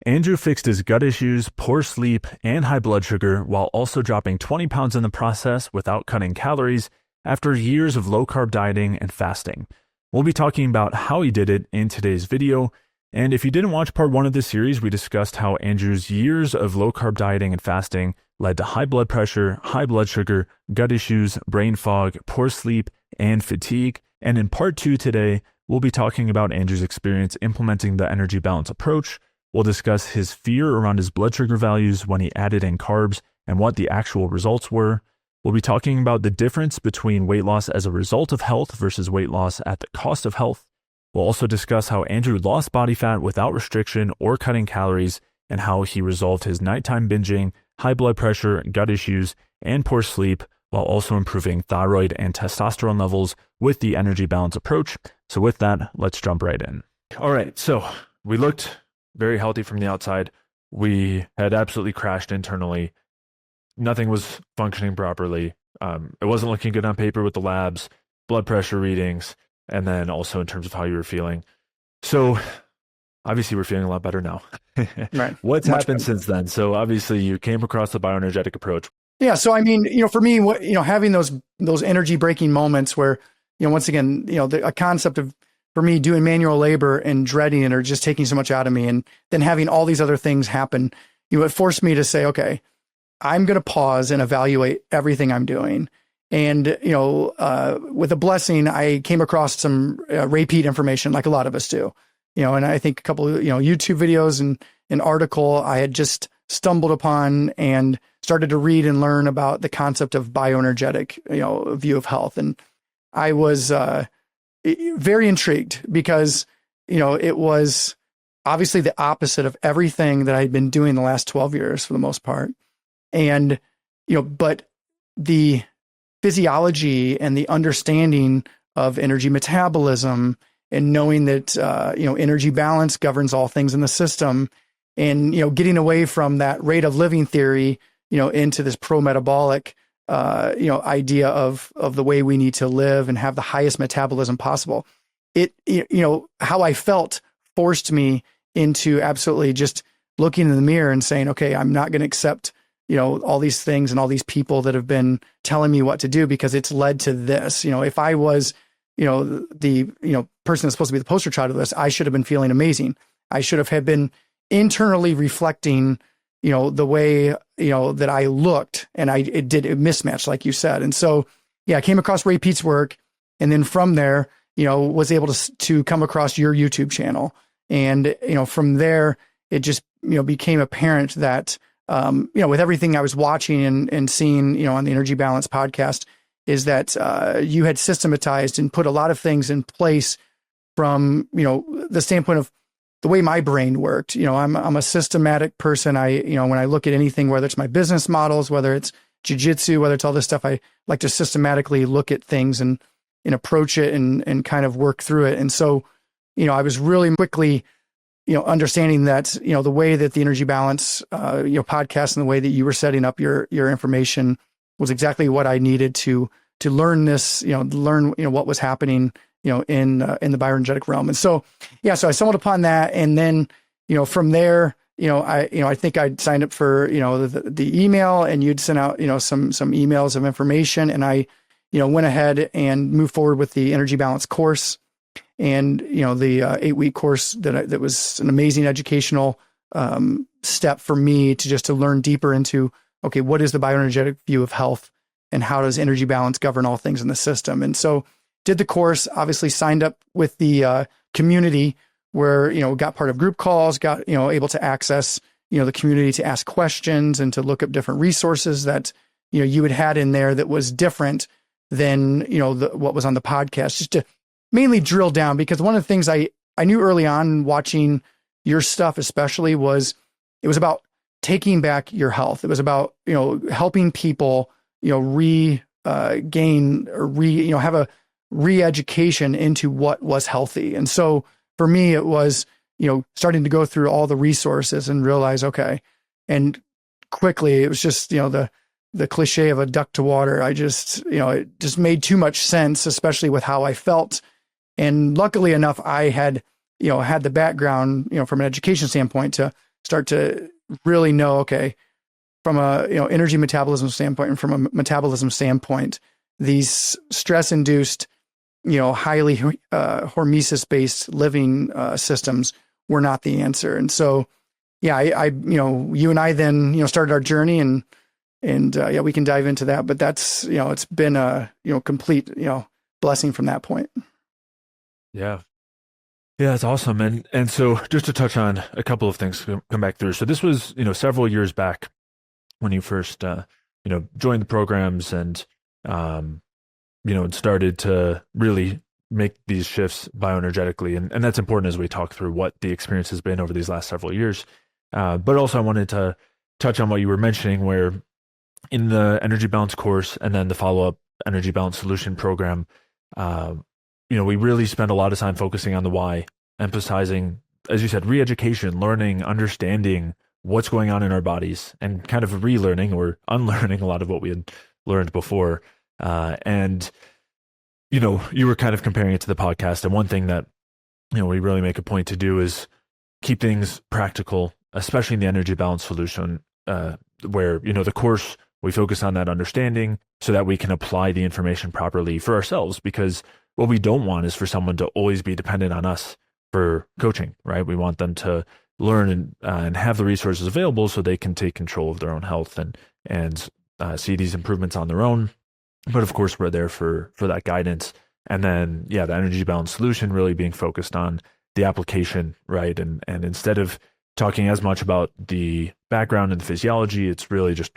Andrew fixed his gut issues, poor sleep, and high blood sugar while also dropping 20 pounds in the process without cutting calories after years of low-carb dieting and fasting. We'll be talking about how he did it in today's video. And if you didn't watch part 1 of this series, we discussed how Andrew's years of low-carb dieting and fasting led to high blood pressure, high blood sugar, gut issues, brain fog, poor sleep, and fatigue. And in part 2 today, we'll be talking about Andrew's experience implementing the energy balance approach. We'll discuss his fear around his blood sugar values when he added in carbs and what the actual results were. We'll be talking about the difference between weight loss as a result of health versus weight loss at the cost of health. We'll also discuss how Andrew lost body fat without restriction or cutting calories and how he resolved his nighttime binging, high blood pressure, gut issues, and poor sleep while also improving thyroid and testosterone levels with the energy balance approach. So with that, let's jump right in. All right, so we looked very healthy from the outside. We had absolutely crashed internally. Nothing was functioning properly. It wasn't looking good on paper with the labs, blood pressure readings, and then also in terms of how you were feeling. So obviously we're feeling a lot better now. Right. What's happened since then? So obviously you came across the bioenergetic approach. Yeah. So, I mean, for me, having those energy breaking moments where, once again, a concept of, for me, doing manual labor and dreading it or just taking so much out of me, and then having all these other things happen, it forced me to say, okay, I'm going to pause and evaluate everything I'm doing. And, with a blessing, I came across some Ray Peat information, like a lot of us do, and I think a couple of, YouTube videos and an article I had just stumbled upon and started to read and learn about the concept of bioenergetic, view of health. And I was very intrigued because, it was obviously the opposite of everything that I'd been doing the last 12 years for the most part. And, but the physiology and the understanding of energy metabolism and knowing that, energy balance governs all things in the system, and, getting away from that rate of living theory, into this pro-metabolic, idea of the way we need to live and have the highest metabolism possible. How I felt forced me into absolutely just looking in the mirror and saying, okay, I'm not going to accept, all these things and all these people that have been telling me what to do, because it's led to this. If I was, the, person that's supposed to be the poster child of this, I should have been feeling amazing. I should have been internally reflecting, the way, that I looked, and it did a mismatch, like you said. And so, yeah, I came across Ray Peat's work, and then from there, was able to come across your YouTube channel. And, from there, it just, became apparent that, with everything I was watching and seeing, on the Energy Balance podcast, is that you had systematized and put a lot of things in place from, the standpoint of the way my brain worked. I'm a systematic person. When I look at anything, whether it's my business models, whether it's jiu-jitsu, whether it's all this stuff, I like to systematically look at things and approach it and kind of work through it. And so, I was really quickly, understanding that, the way that the Energy Balance, podcast and the way that you were setting up your information was exactly what I needed to learn this, learn, what was happening, in the bioenergetic realm. And so, yeah, so I stumbled upon that. And then, from there, I think I'd signed up for, the email, and you'd sent out, some emails of information. And I, went ahead and moved forward with the Energy Balance course. And, the 8-week course that was an amazing educational step for me to learn deeper into, okay, what is the bioenergetic view of health, and how does energy balance govern all things in the system? And so did the course, obviously signed up with the community where, got part of group calls, got, able to access, the community to ask questions and to look up different resources that, you had in there that was different than, what was on the podcast, just to mainly drill down. Because one of the things I knew early on watching your stuff, especially, was it was about taking back your health. It was about, helping people, regain or have a re-education into what was healthy. And so for me, it was, starting to go through all the resources and realize, okay. And quickly, it was just, the cliche of a duck to water. I just, it just made too much sense, especially with how I felt. And luckily enough, I had, had the background, from an education standpoint to start to really know, okay, from a energy metabolism standpoint and from a metabolism standpoint, these stress-induced, highly hormesis-based living systems were not the answer. And so, yeah, you and I then started our journey, and yeah, we can dive into that. But that's it's been a complete blessing from that point. Yeah. Yeah, it's awesome. And so just to touch on a couple of things to come back through. So this was, several years back when you first, joined the programs and, and started to really make these shifts bioenergetically. And that's important as we talk through what the experience has been over these last several years. But also I wanted to touch on what you were mentioning, where in the energy balance course and then the follow-up energy balance solution program, we really spend a lot of time focusing on the why, emphasizing, as you said, re-education, learning, understanding what's going on in our bodies, and kind of relearning or unlearning a lot of what we had learned before. And you were kind of comparing it to the podcast. And one thing that, we really make a point to do is keep things practical, especially in the energy balance solution, where, the course, we focus on that understanding so that we can apply the information properly for ourselves, because what we don't want is for someone to always be dependent on us for coaching, right? We want them to learn and have the resources available so they can take control of their own health and see these improvements on their own. But of course, we're there for that guidance. And then, yeah, the energy balance solution really being focused on the application, right? And instead of talking as much about the background and the physiology, it's really just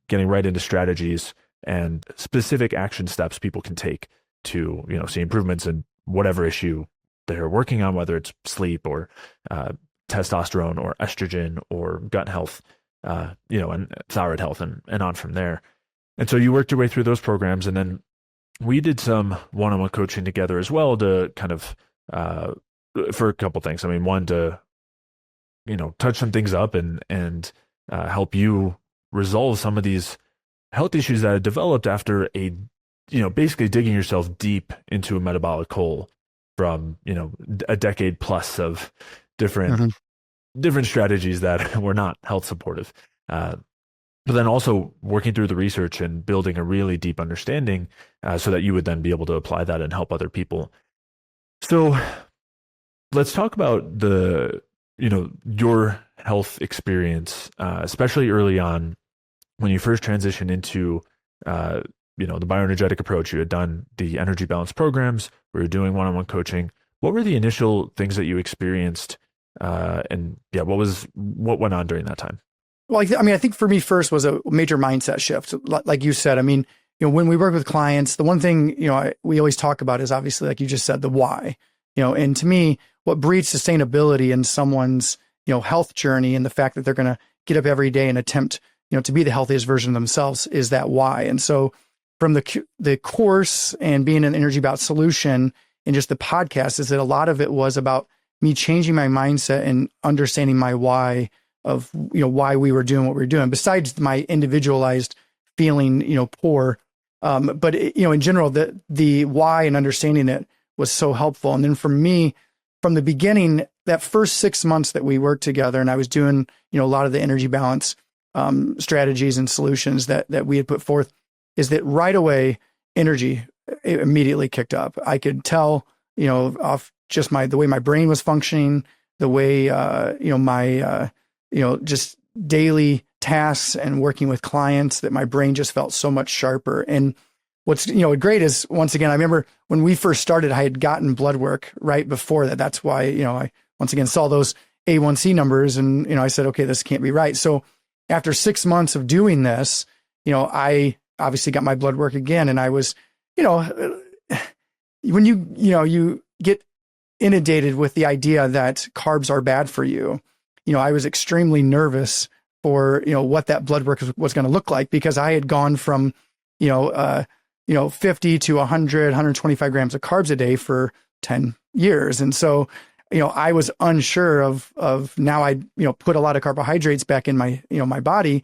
getting right into strategies and specific action steps people can take to, see improvements in whatever issue they're working on, whether it's sleep or testosterone or estrogen or gut health, and thyroid health and on from there. And so you worked your way through those programs, and then we did some one-on-one coaching together as well to kind of, for a couple things. I mean, one, to, touch some things up and help you resolve some of these health issues that had developed after basically digging yourself deep into a metabolic hole from, a decade plus of different strategies that were not health supportive. But then also working through the research and building a really deep understanding so that you would then be able to apply that and help other people. So let's talk about your health experience, especially early on when you first transitioned into, the bioenergetic approach. You had done the energy balance programs, we were doing one-on-one coaching. What were the initial things that you experienced? And yeah, what went on during that time? Well, I think for me first was a major mindset shift. Like you said, when we work with clients, the one thing, we always talk about is obviously, like you just said, the why, and to me, what breeds sustainability in someone's, health journey, and the fact that they're going to get up every day and attempt, to be the healthiest version of themselves, is that why. And so from the course and being an energy balance solution and just the podcast, is that a lot of it was about me changing my mindset and understanding my why of, why we were doing what we were doing, besides my individualized feeling, poor. But in general, the why and understanding it was so helpful. And then for me, from the beginning, that first 6 months that we worked together and I was doing, a lot of the energy balance strategies and solutions that we had put forth, is that right away, energy immediately kicked up. I could tell, off just the way my brain was functioning, the way, my, just daily tasks and working with clients, that my brain just felt so much sharper. And what's, great is, once again, I remember when we first started, I had gotten blood work right before that. That's why, I once again saw those A1C numbers and, I said, okay, this can't be right. So after 6 months of doing this, I obviously got my blood work again. And I was, when you get inundated with the idea that carbs are bad for you, I was extremely nervous for, what that blood work was going to look like, because I had gone from, 50 to 100, 125 grams of carbs a day for 10 years. And so, I was unsure of now I, put a lot of carbohydrates back in my, my body.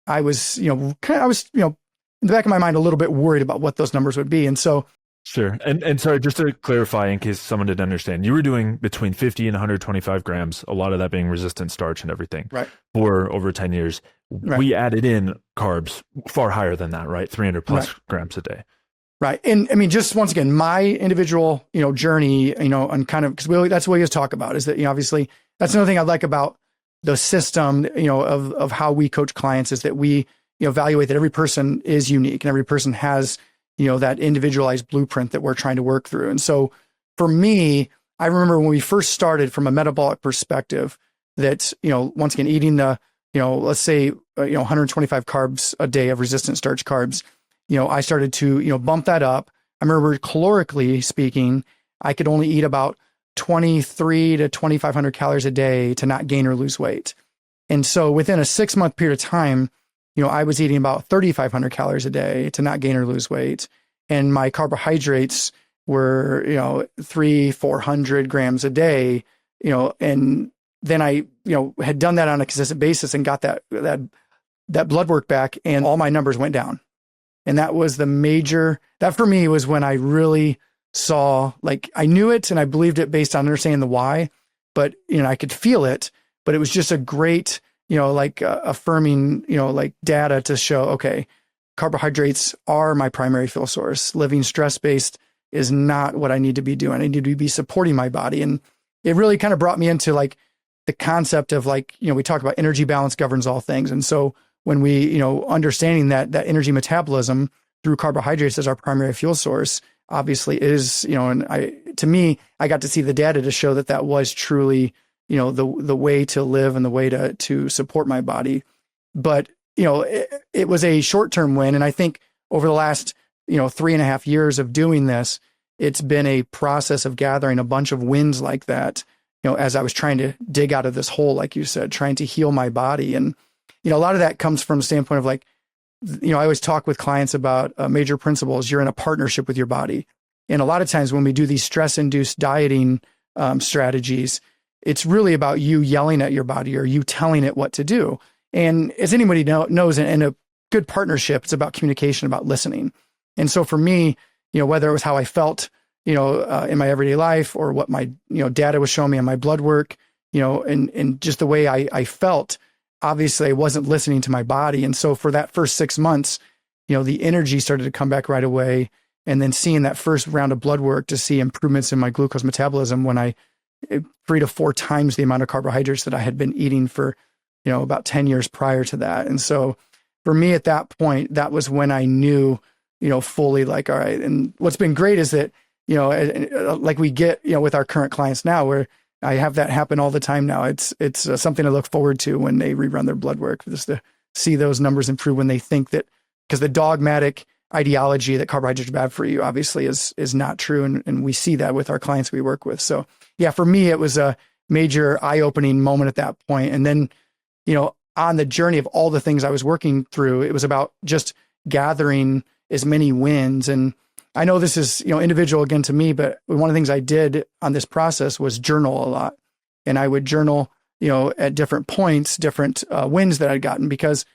I was, in the back of my mind, a little bit worried about what those numbers would be. And so Sure. And sorry, just to clarify, in case someone didn't understand, you were doing between 50 and 125 grams, a lot of that being resistant starch and everything, Right. for over 10 years. Right. We added in carbs far higher than that, right? 300 plus grams a day. Right. And I mean, just once again, my individual, journey, and kind of, because that's what we always talk about is that, obviously that's another thing I like about the system, of how we coach clients is that we, evaluate that every person is unique and every person has, that individualized blueprint that we're trying to work through. And so for me, I remember when we first started from a metabolic perspective that, once again, eating the, let's say, 125 carbs a day of resistant starch carbs, I started to, bump that up. I remember calorically speaking, I could only eat about 23 to 2,500 calories a day to not gain or lose weight. And so within a 6-month period of time, I was eating about 3,500 calories a day to not gain or lose weight. And my carbohydrates were, 300-400 grams a day, and then I, had done that on a consistent basis and got that blood work back, and all my numbers went down. And that was that for me was when I really saw, like, I knew it and I believed it based on understanding the why, but, I could feel it, but it was just a great, affirming, data to show, okay, carbohydrates are my primary fuel source. Living stress-based is not what I need to be doing. I need to be supporting my body. And it really kind of brought me into the concept of we talk about energy balance governs all things. And so when we, understanding that energy metabolism through carbohydrates as our primary fuel source, obviously is, and to me, I got to see the data to show that was truly, the way to live and the way to support my body. But, it was a short-term win. And I think over the last, 3.5 years of doing this, it's been a process of gathering a bunch of wins like that, as I was trying to dig out of this hole, like you said, trying to heal my body. And, a lot of that comes from the standpoint of I always talk with clients about major principles. You're in a partnership with your body. And a lot of times when we do these stress-induced dieting strategies, it's really about you yelling at your body or you telling it what to do. And as anybody knows, in a good partnership, it's about communication, about listening. And so for me, whether it was how I felt, in my everyday life or what my, data was showing me on my blood work, and just the way I felt, obviously I wasn't listening to my body. And so for that first 6 months, the energy started to come back right away. And then seeing that first round of blood work to see improvements in my glucose metabolism when I 3 to 4 times the amount of carbohydrates that I had been eating for, about 10 years prior to that. And so for me at that point, that was when I knew, fully all right. And what's been great is that, like we get, with our current clients now, where I have that happen all the time now. It's something to look forward to when they rerun their blood work, just to see those numbers improve when they think that, because the dogmatic ideology that carbohydrates are bad for you obviously is not true. And we see that with our clients we work with. So yeah, for me, it was a major eye-opening moment at that point. And then, on the journey of all the things I was working through, it was about just gathering as many wins. And I know this is, individual again to me, but one of the things I did on this process was journal a lot. And I would journal, at different points, different wins that I'd gotten, because,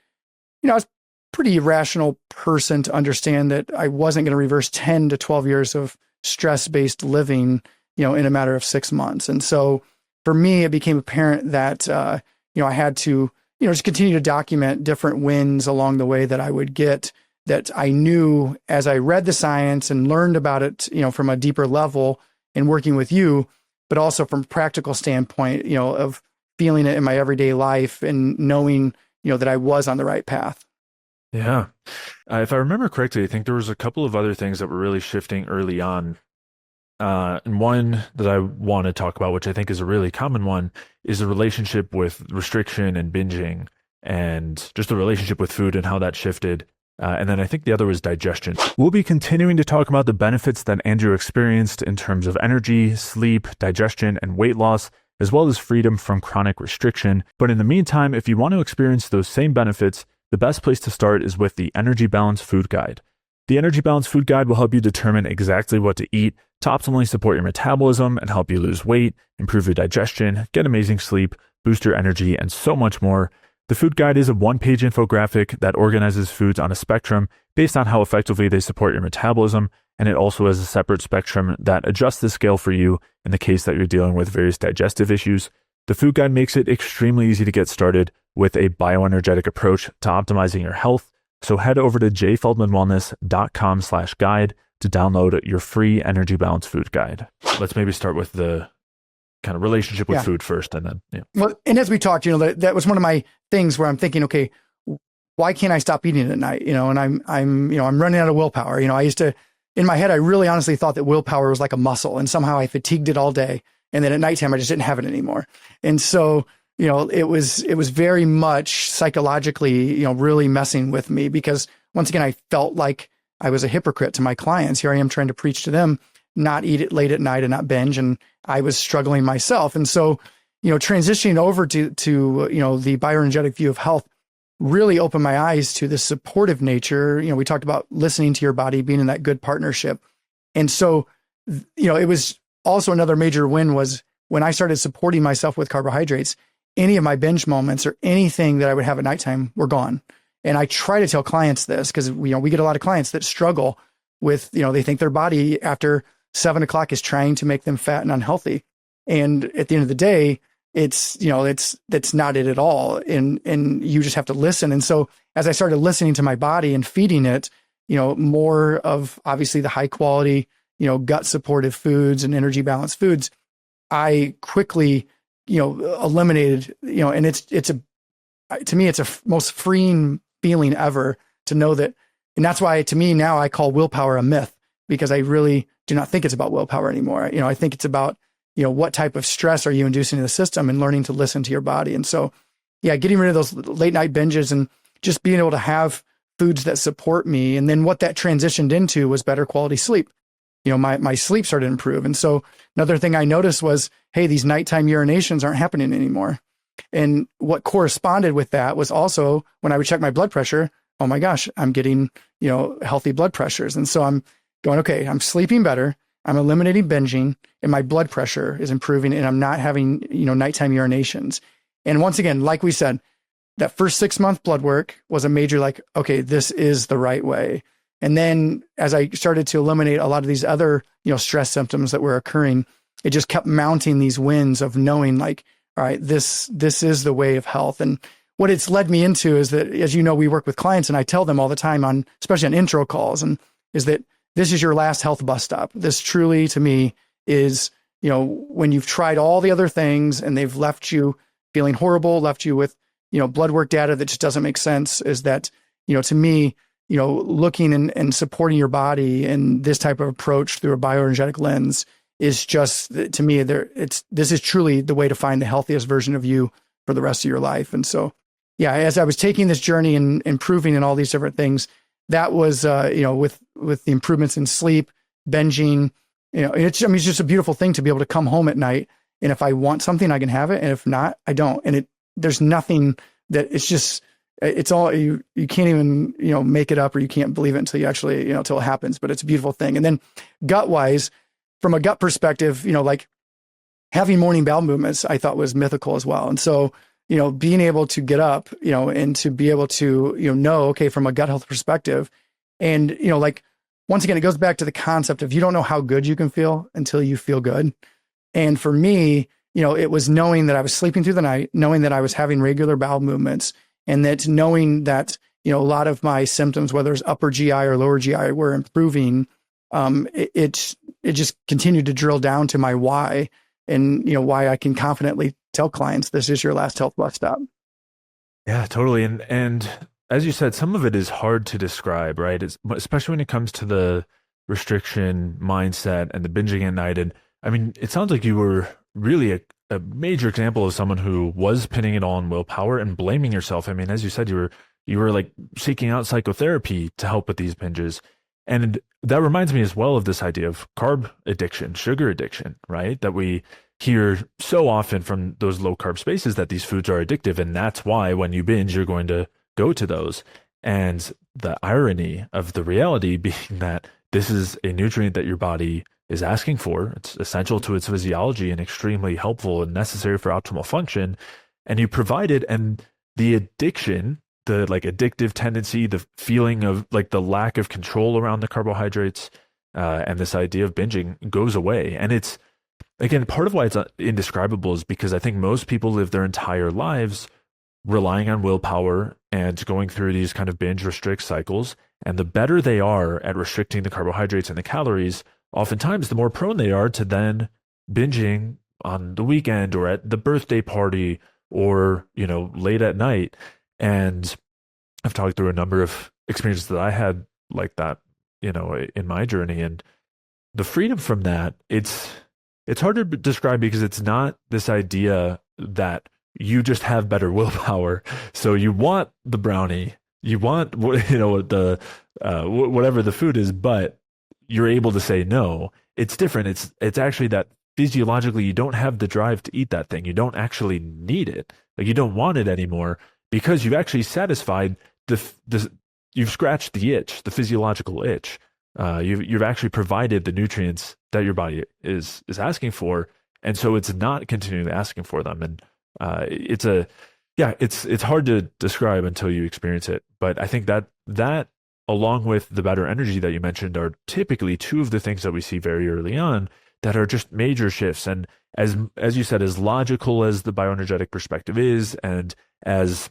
I was a pretty rational person to understand that I wasn't going to reverse 10 to 12 years of stress-based living, in a matter of 6 months. And so for me, it became apparent that, I had to, just continue to document different wins along the way that I would get, that I knew as I read the science and learned about it, from a deeper level and working with you, but also from a practical standpoint, of feeling it in my everyday life and knowing, that I was on the right path. Yeah. If I remember correctly, I think there was a couple of other things that were really shifting early on. And one that I want to talk about, which I think is a really common one, is the relationship with restriction and binging, and just the relationship with food and how that shifted. And then I think the other was digestion. We'll be continuing to talk about the benefits that Andrew experienced in terms of energy, sleep, digestion, and weight loss, as well as freedom from chronic restriction. But in the meantime, if you want to experience those same benefits, the best place to start is with the Energy Balance Food Guide. The Energy Balance Food Guide will help you determine exactly what to eat to optimally support your metabolism and help you lose weight, improve your digestion, get amazing sleep, boost your energy, and so much more. The food guide is a one-page infographic that organizes foods on a spectrum based on how effectively they support your metabolism And it also has a separate spectrum that adjusts the scale for you in the case that you're dealing with various digestive issues. The food guide makes it extremely easy to get started with a bioenergetic approach to optimizing your health. So head over to jfeldmanwellness.com/guide to download your free energy balance food guide. Let's maybe start with the kind of relationship with food first, and then Well, and as we talked, that was one of my things where I'm thinking, okay, why can't I stop eating at night? And I'm running out of willpower. I used to, in my head, I really honestly thought that willpower was like a muscle, and somehow I fatigued it all day, and then at nighttime I just didn't have it anymore. And so it was very much psychologically really messing with me, because once again I felt like I was a hypocrite to my clients. Here I am trying to preach to them, not eat it late at night and not binge, and I was struggling myself. And so, transitioning over to the bioenergetic view of health really opened my eyes to the supportive nature. We talked about listening to your body, being in that good partnership. And so, it was also another major win was when I started supporting myself with carbohydrates, any of my binge moments or anything that I would have at nighttime were gone. And I try to tell clients this because, we get a lot of clients that struggle with, they think their body after 7 o'clock is trying to make them fat and unhealthy. And at the end of the day, that's not it at all. And you just have to listen. And so as I started listening to my body and feeding it, more of obviously the high quality, gut supportive foods and energy balanced foods, I quickly, eliminated, and to me, it's a most freeing feeling ever to know that. And that's why to me now I call willpower a myth, because I really do not think it's about willpower anymore. I think it's about, what type of stress are you inducing in the system and learning to listen to your body. And so, getting rid of those late night binges and just being able to have foods that support me. And then what that transitioned into was better quality sleep. My sleep started to improve. And so another thing I noticed was, hey, these nighttime urinations aren't happening anymore. And what corresponded with that was also when I would check my blood pressure, oh my gosh, I'm getting, healthy blood pressures. And so I'm going, okay, I'm sleeping better, I'm eliminating binging, and my blood pressure is improving, and I'm not having, nighttime urinations. And once again, like we said, that first 6-month blood work was a major, okay, this is the right way. And then as I started to eliminate a lot of these other, stress symptoms that were occurring, it just kept mounting these wins of knowing all right, this is the way of health. And what it's led me into is that, as we work with clients, and I tell them all the time especially on intro calls, and is that this is your last health bus stop. This truly, to me, is, when you've tried all the other things and they've left you feeling horrible, left you with, blood work data that just doesn't make sense, is that, to me, looking and supporting your body and this type of approach through a bioenergetic lens is just, to me, this is truly the way to find the healthiest version of you for the rest of your life. And so, as I was taking this journey and improving in all these different things, that was, with the improvements in sleep, binging, it's just a beautiful thing to be able to come home at night. And if I want something, I can have it. And if not, I don't. And there's nothing that it's all, you can't even, make it up, or you can't believe it until you actually, until it happens, but it's a beautiful thing. And then gut wise, from a gut perspective, having morning bowel movements, I thought was mythical as well. And so, being able to get up, and to be able to, okay, from a gut health perspective, and, once again, it goes back to the concept of you don't know how good you can feel until you feel good. And for me, it was knowing that I was sleeping through the night, knowing that I was having regular bowel movements, and that knowing that, a lot of my symptoms, whether it's upper GI or lower GI, were improving. It just continued to drill down to my why, and, why I can confidently tell clients, this is your last health bus stop. Yeah, totally. And as you said, some of it is hard to describe, right? Especially when it comes to the restriction mindset and the binging at night. And I mean, it sounds like you were really a major example of someone who was pinning it all on willpower and blaming yourself. I mean, as you said, you were like seeking out psychotherapy to help with these binges. And that reminds me as well of this idea of carb addiction, sugar addiction, right? That we hear so often from those low carb spaces, that these foods are addictive. And that's why when you binge, you're going to go to those. And the irony of the reality being that this is a nutrient that your body is asking for. It's essential to its physiology and extremely helpful and necessary for optimal function. And you provide it, and the addiction, the addictive tendency, the feeling of the lack of control around the carbohydrates, and this idea of binging goes away. And it's, again, part of why it's indescribable is because I think most people live their entire lives relying on willpower and going through these kind of binge restrict cycles. And the better they are at restricting the carbohydrates and the calories, oftentimes the more prone they are to then binging on the weekend or at the birthday party or, late at night. And I've talked through a number of experiences that I had like that, in my journey. And the freedom from that, it's hard to describe because it's not this idea that you just have better willpower. So you want the brownie, you want, the whatever the food is, but you're able to say no. It's different. It's actually that physiologically you don't have the drive to eat that thing. You don't actually need it. Like you don't want it anymore because you've actually satisfied you've scratched the itch, the physiological itch. You've actually provided the nutrients that your body is asking for, and so it's not continually asking for them. And it's hard to describe until you experience it. But I think that along with the better energy that you mentioned are typically two of the things that we see very early on that are just major shifts. And as you said, as logical as the bioenergetic perspective is, and as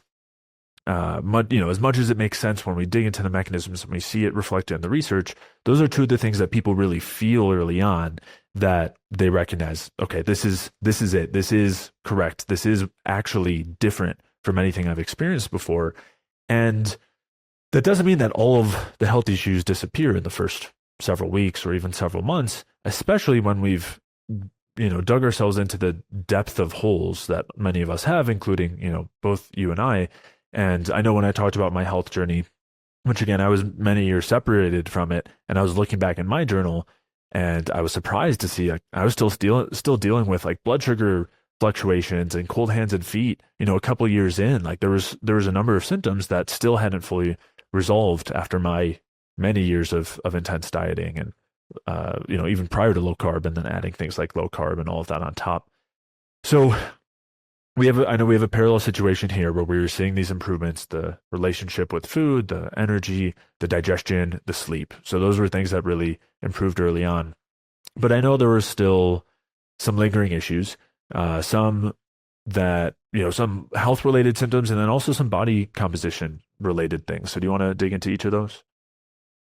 much as it makes sense when we dig into the mechanisms and we see it reflected in the research, those are two of the things that people really feel early on that they recognize, okay, this is it. This is correct. This is actually different from anything I've experienced before. And that doesn't mean that all of the health issues disappear in the first several weeks or even several months, especially when we've, dug ourselves into the depth of holes that many of us have, including, both you and I. And I know when I talked about my health journey, which again, I was many years separated from it, and I was looking back in my journal, and I was surprised to see I was still dealing with like blood sugar fluctuations and cold hands and feet, a couple of years in. Like there was a number of symptoms that still hadn't fully resolved after my many years of intense dieting and, even prior to low carb, and then adding things like low carb and all of that on top. So I know we have a parallel situation here where we're seeing these improvements, the relationship with food, the energy, the digestion, the sleep. So those were things that really improved early on. But I know there were still some lingering issues, some health related symptoms, and then also some body composition related things. So do you want to dig into each of those?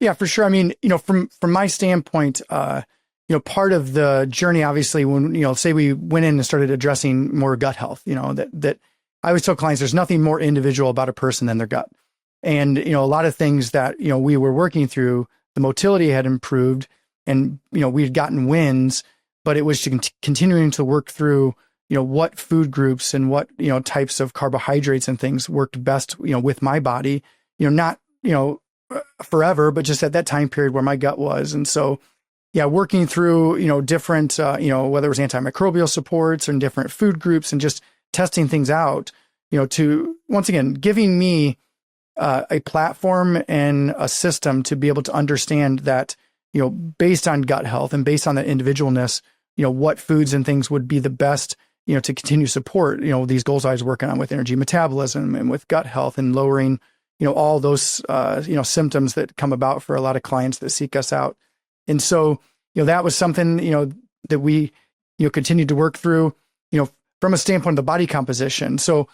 Yeah, for sure. I mean, from my standpoint, part of the journey, obviously, when, say we went in and started addressing more gut health, that I always tell clients, there's nothing more individual about a person than their gut. And, a lot of things that, we were working through, the motility had improved and, we'd gotten wins, but it was to continuing to work through, what food groups and what, types of carbohydrates and things worked best, with my body, not, forever, but just at that time period where my gut was. And so, yeah, working through, different, whether it was antimicrobial supports and different food groups and just testing things out, to, once again, giving me a platform and a system to be able to understand that, based on gut health and based on that individualness, what foods and things would be the best, to continue support, these goals I was working on with energy metabolism and with gut health and lowering, all those, symptoms that come about for a lot of clients that seek us out. And so, that was something, that we, continued to work through, from a standpoint of the body composition. So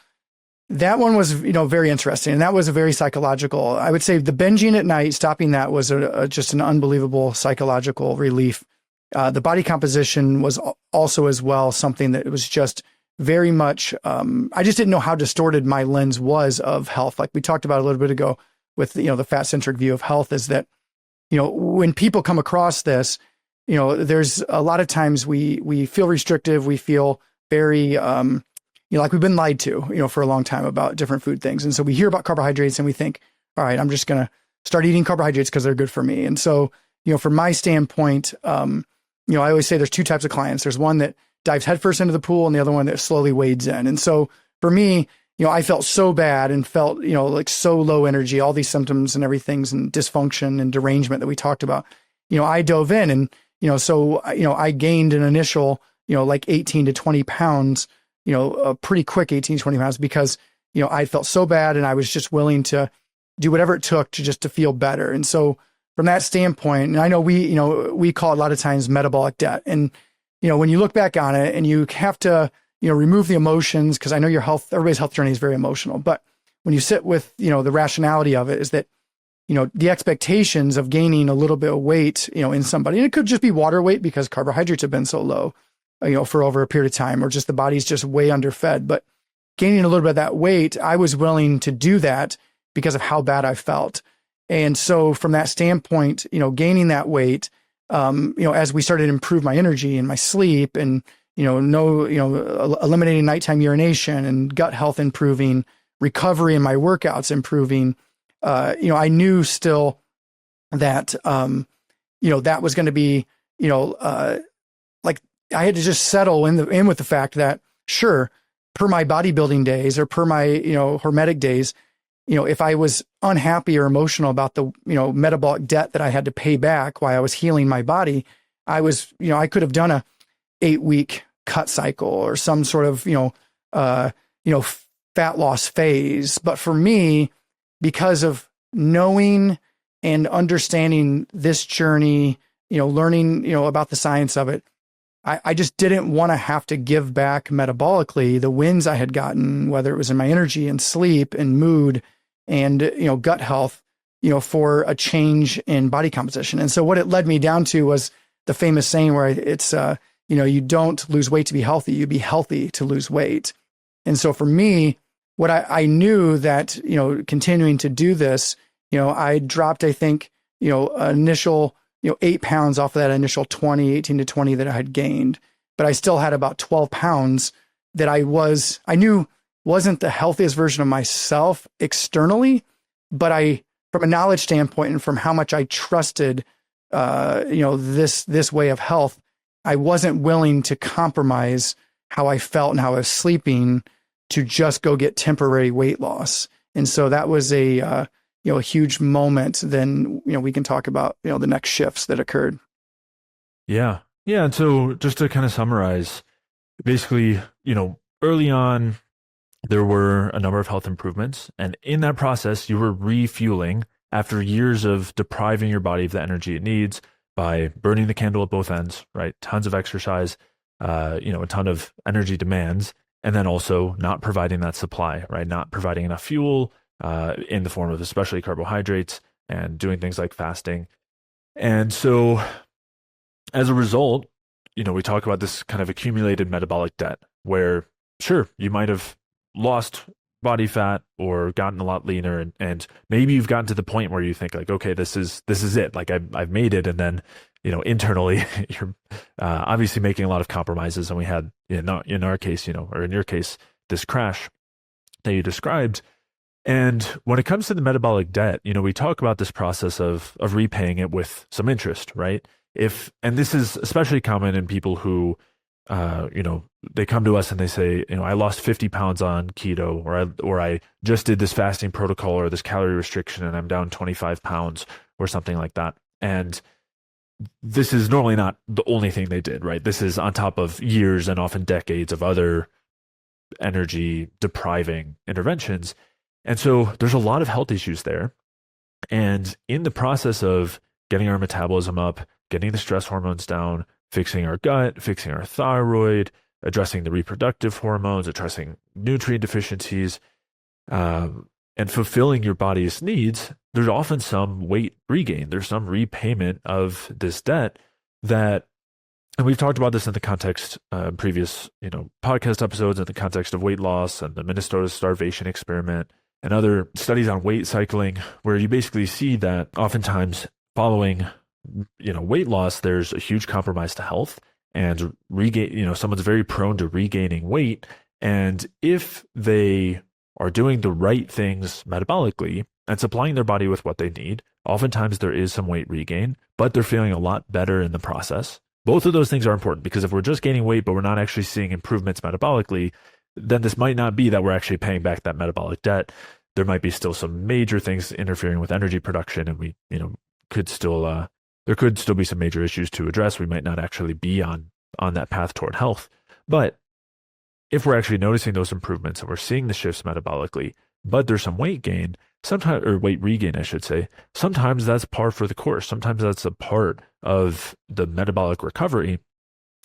that one was, very interesting. And that was a very psychological, I would say the binging at night, stopping that was just an unbelievable psychological relief. The body composition was also as well something that was just very much, I just didn't know how distorted my lens was of health. Like we talked about a little bit ago with, the fat-centric view of health is that, when people come across this, there's a lot of times we feel restrictive. We feel very, like we've been lied to, for a long time about different food things. And so we hear about carbohydrates and we think, all right, I'm just going to start eating carbohydrates because they're good for me. And so, from my standpoint, I always say there's two types of clients. There's one that dives headfirst into the pool and the other one that slowly wades in. And so for me, I felt so bad and felt, like so low energy, all these symptoms and everything's and dysfunction and derangement that we talked about. I dove in and, so, I gained an initial, like 18 to 20 pounds, a pretty quick 18 to 20 pounds because, I felt so bad and I was just willing to do whatever it took to feel better. And so from that standpoint, and I know we call it a lot of times metabolic debt. And, when you look back on it and you have to, remove the emotions, because I know everybody's health journey is very emotional, but when you sit with, the rationality of it is that, the expectations of gaining a little bit of weight, in somebody, and it could just be water weight because carbohydrates have been so low, for over a period of time, or just the body's just way underfed. But gaining a little bit of that weight, I was willing to do that because of how bad I felt. And so from that standpoint, gaining that weight, as we started to improve my energy and my sleep and, eliminating nighttime urination and gut health improving, recovery in my workouts improving, I knew still that, that was going to be, like I had to just settle in with the fact that, sure, per my bodybuilding days or per my, hormetic days, if I was unhappy or emotional about the, metabolic debt that I had to pay back while I was healing my body, I was, I could have done a 8-week cut cycle or some sort of, fat loss phase. But for me, because of knowing and understanding this journey, learning, about the science of it, I just didn't want to have to give back metabolically the wins I had gotten, whether it was in my energy and sleep and mood and, gut health, for a change in body composition. And so what it led me down to was the famous saying where it's, you don't lose weight to be healthy, you be healthy to lose weight. And so for me, what I knew that, continuing to do this, I dropped, I think, initial, 8 pounds off of that initial 18 to 20 that I had gained, but I still had about 12 pounds that I knew wasn't the healthiest version of myself externally, but from a knowledge standpoint and from how much I trusted, this way of health, I wasn't willing to compromise how I felt and how I was sleeping to just go get temporary weight loss. And so that was a huge moment. Then, we can talk about, the next shifts that occurred. Yeah. Yeah. And so just to kind of summarize, basically, early on, there were a number of health improvements. And in that process, you were refueling after years of depriving your body of the energy it needs by burning the candle at both ends, right? Tons of exercise, a ton of energy demands, and then also not providing that supply, right? Not providing enough fuel in the form of especially carbohydrates and doing things like fasting. And so as a result, we talk about this kind of accumulated metabolic debt where, sure, you might have lost body fat or gotten a lot leaner, and maybe you've gotten to the point where you think like, okay, this is it, like I've made it. And then, internally you're obviously making a lot of compromises. And we had, in our case, or in your case, this crash that you described. And when it comes to the metabolic debt, we talk about this process of repaying it with some interest, right? And this is especially common in people who, they come to us and they say, I lost 50 pounds on keto, or I just did this fasting protocol or this calorie restriction and I'm down 25 pounds or something like that. And this is normally not the only thing they did, right? This is on top of years and often decades of other energy depriving interventions. And so there's a lot of health issues there. And in the process of getting our metabolism up, getting the stress hormones down, fixing our gut, fixing our thyroid, addressing the reproductive hormones, addressing nutrient deficiencies, and fulfilling your body's needs, there's often some weight regain. There's some repayment of this debt and we've talked about this in the context, previous, podcast episodes in the context of weight loss and the Minnesota starvation experiment and other studies on weight cycling, where you basically see that oftentimes following, weight loss, there's a huge compromise to health and someone's very prone to regaining weight. And if they are doing the right things metabolically and supplying their body with what they need, oftentimes there is some weight regain, but they're feeling a lot better in the process. Both of those things are important, because if we're just gaining weight, but we're not actually seeing improvements metabolically, then this might not be that we're actually paying back that metabolic debt. There might be still some major things interfering with energy production, and we, there could still be some major issues to address. We might not actually be on that path toward health. But if we're actually noticing those improvements and we're seeing the shifts metabolically, but there's some weight gain, sometimes, or weight regain, I should say, sometimes that's par for the course. Sometimes that's a part of the metabolic recovery.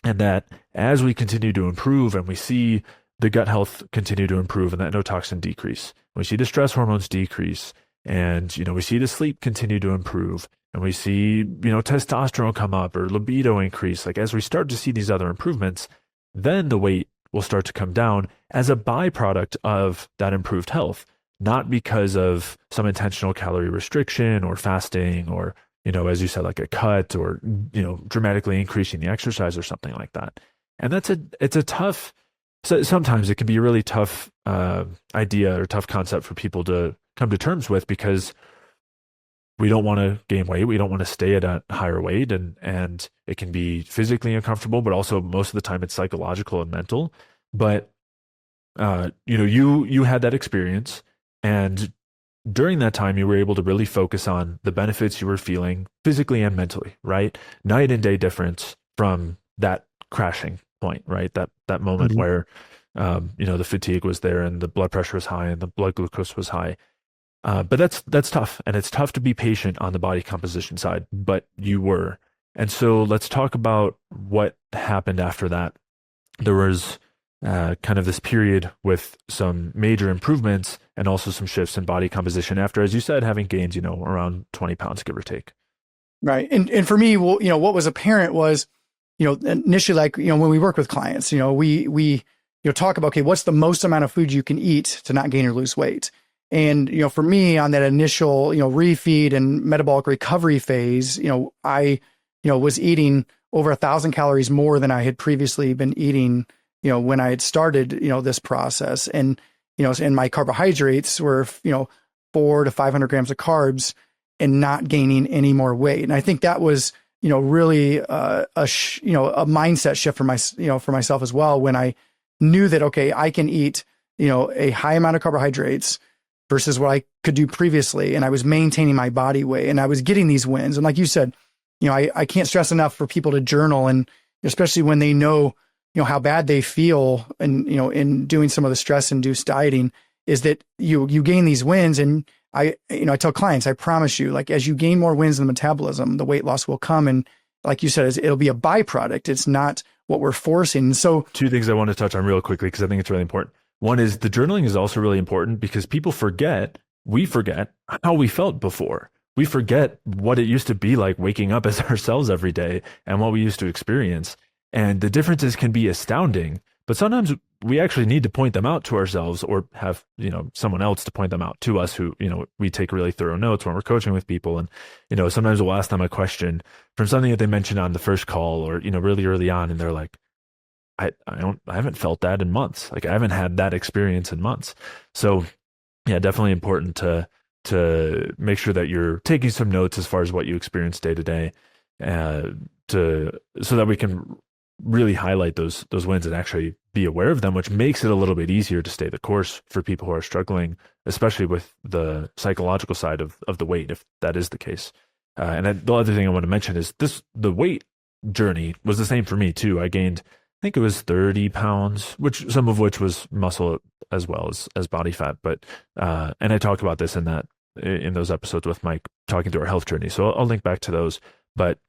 And that as we continue to improve and we see the gut health continue to improve and that endotoxin decrease, we see the stress hormones decrease, and, we see the sleep continue to improve, and we see, testosterone come up or libido increase. Like as we start to see these other improvements, then the weight will start to come down as a byproduct of that improved health, not because of some intentional calorie restriction or fasting or, as you said, like a cut or, dramatically increasing the exercise or something like that. And it's a tough, so sometimes it can be a really tough idea or tough concept for people to come to terms with, because we don't want to gain weight. We don't want to stay at a higher weight, and it can be physically uncomfortable, but also most of the time it's psychological and mental. But, you had that experience, and during that time, you were able to really focus on the benefits you were feeling physically and mentally, right? Night and day difference from that crashing point, right? That moment where, the fatigue was there and the blood pressure was high and the blood glucose was high. But that's tough, and it's tough to be patient on the body composition side, but you were. And so let's talk about what happened after that. There was kind of this period with some major improvements and also some shifts in body composition after, as you said, having gained, around 20 pounds, give or take. Right. And for me, well, what was apparent was, initially, like, when we work with clients, we talk about, okay, what's the most amount of food you can eat to not gain or lose weight? And, for me on that initial, refeed and metabolic recovery phase, I, was eating over 1,000 calories more than I had previously been eating, when I had started, this process. And, and my carbohydrates were, 400 to 500 grams of carbs and not gaining any more weight. And I think that was, really a mindset shift for myself as well, when I knew that, okay, I can eat, a high amount of carbohydrates versus what I could do previously. And I was maintaining my body weight and I was getting these wins. And like you said, I can't stress enough for people to journal, and especially when they know, how bad they feel and, in doing some of the stress induced dieting, is that you gain these wins. And I tell clients, I promise you, like, as you gain more wins in the metabolism, the weight loss will come. And like you said, it'll be a byproduct. It's not what we're forcing. So two things I want to touch on real quickly, because I think it's really important. One is the journaling is also really important because we forget how we felt before. We forget what it used to be like waking up as ourselves every day and what we used to experience. And the differences can be astounding, but sometimes we actually need to point them out to ourselves, or have, someone else to point them out to us who, we take really thorough notes when we're coaching with people. And, sometimes we'll ask them a question from something that they mentioned on the first call or, really early on. And they're like, I haven't felt that in months. Like I haven't had that experience in months. So yeah, definitely important to make sure that you're taking some notes as far as what you experience day to day, so that we can really highlight those wins and actually be aware of them, which makes it a little bit easier to stay the course for people who are struggling, especially with the psychological side of the weight, if that is the case. And the other thing I want to mention is the weight journey was the same for me too. I gained, I think it was 30 pounds, some of which was muscle as well as body fat. But, and I talk about this in those episodes with Mike talking through our health journey. So I'll link back to those, but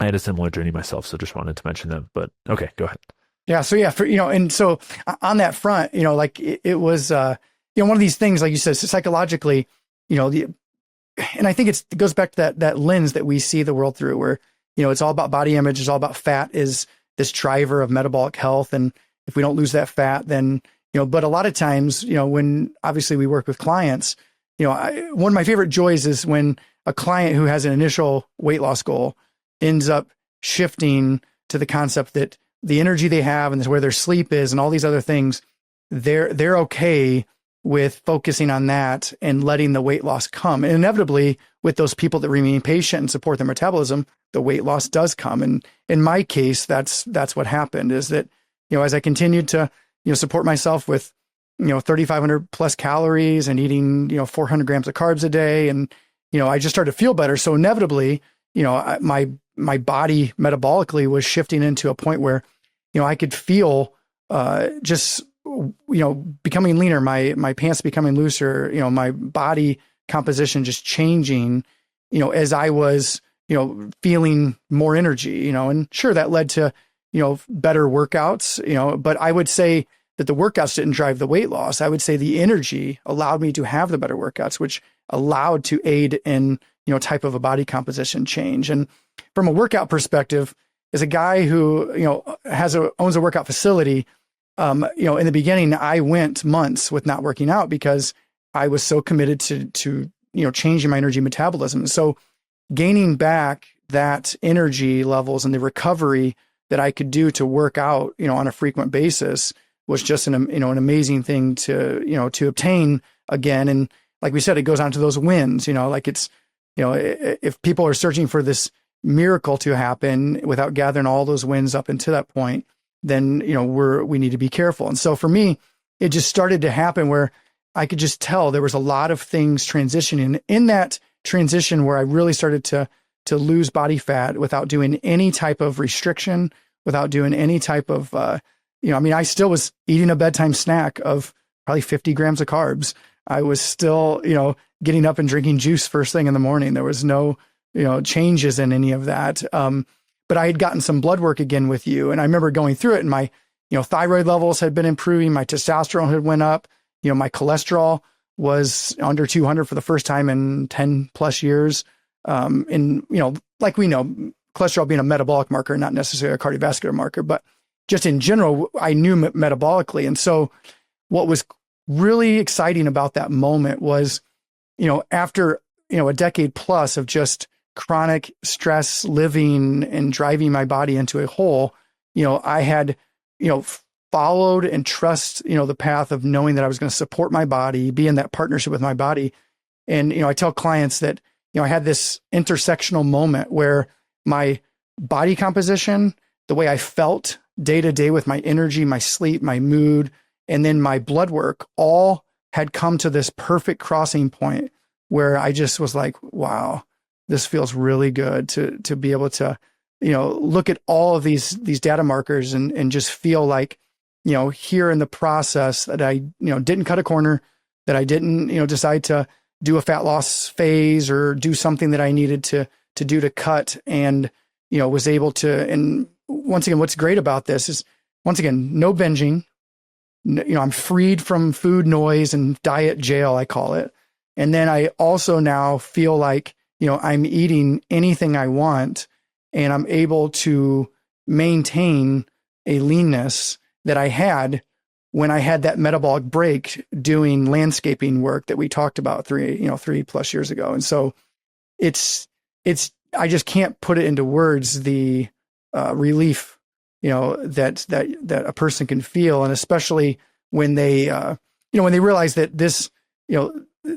I had a similar journey myself. So just wanted to mention them, but okay, go ahead. Yeah. So yeah, and so on that front, like it was, one of these things, like you said, psychologically, and I think it goes back to that lens that we see the world through, where, it's all about body image. It's all about fat is this driver of metabolic health. And if we don't lose that fat, then, but a lot of times, when obviously we work with clients, one of my favorite joys is when a client who has an initial weight loss goal ends up shifting to the concept that the energy they have and where their sleep is and all these other things, they're okay with focusing on that and letting the weight loss come. And inevitably, with those people that remain patient and support their metabolism, the weight loss does come. And in my case, that's what happened, is that, as I continued to, support myself with, 3,500 plus calories and eating, 400 grams of carbs a day. And, I just started to feel better. So inevitably, my body metabolically was shifting into a point where, I could feel, just, becoming leaner, my pants becoming looser, my body composition just changing, as I was, feeling more energy, and sure that led to, better workouts, but I would say that the workouts didn't drive the weight loss. I would say the energy allowed me to have the better workouts, which allowed to aid in, type of a body composition change. And from a workout perspective, as a guy who, owns a workout facility, in the beginning, I went months with not working out because I was so committed to changing my energy metabolism. So gaining back that energy levels and the recovery that I could do to work out, on a frequent basis was just an amazing thing to obtain again. And like we said, it goes on to those wins, like it's, if people are searching for this miracle to happen without gathering all those wins up until that point, then, we need to be careful. And so for me, it just started to happen where I could just tell there was a lot of things transitioning in that transition where I really started to lose body fat without doing any type of restriction, without doing any type of, I still was eating a bedtime snack of probably 50 grams of carbs. I was still, getting up and drinking juice first thing in the morning. There was no, changes in any of that. But I had gotten some blood work again with you. And I remember going through it and my, thyroid levels had been improving. My testosterone had went up. My cholesterol was under 200 for the first time in 10 plus years. And, like we know, cholesterol being a metabolic marker, not necessarily a cardiovascular marker, but just in general, I knew metabolically. And so what was really exciting about that moment was, after, a decade plus of just chronic stress living and driving my body into a hole, I had, followed and trust, the path of knowing that I was going to support my body, be in that partnership with my body. And, I tell clients that, I had this intersectional moment where my body composition, the way I felt day to day with my energy, my sleep, my mood, and then my blood work all had come to this perfect crossing point where I just was like, wow, this feels really good to be able to, look at all of these data markers and just feel like, here in the process that I, didn't cut a corner, that I didn't, decide to do a fat loss phase or do something that I needed to do to cut and, was able to. And once again, what's great about this is, once again, no binging. I'm freed from food noise and diet jail, I call it. And then I also now feel like, I'm eating anything I want and I'm able to maintain a leanness that I had when I had that metabolic break doing landscaping work that we talked about 3+ years ago. And so I just can't put it into words, the relief, that a person can feel. And especially when they, when they realize that this,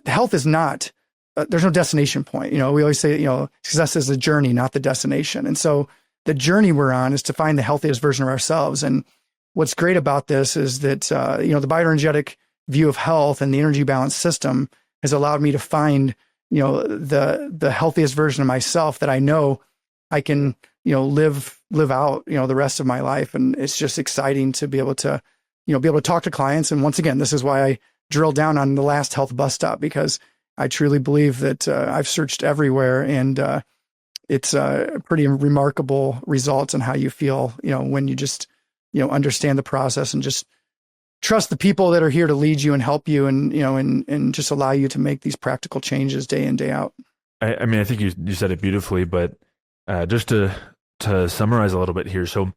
health is not, there's no destination point. We always say, success is a journey, not the destination. And so the journey we're on is to find the healthiest version of ourselves. And what's great about this is that, the bioenergetic view of health and the energy balance system has allowed me to find, the healthiest version of myself that I know I can, live out, the rest of my life. And it's just exciting to be able to, talk to clients. And once again, this is why I drill down on the last health bus stop, because I truly believe that I've searched everywhere and it's pretty remarkable results on how you feel, when you just, understand the process and just trust the people that are here to lead you and help you and, and just allow you to make these practical changes day in, day out. I mean, I think you said it beautifully, but just to summarize a little bit here. So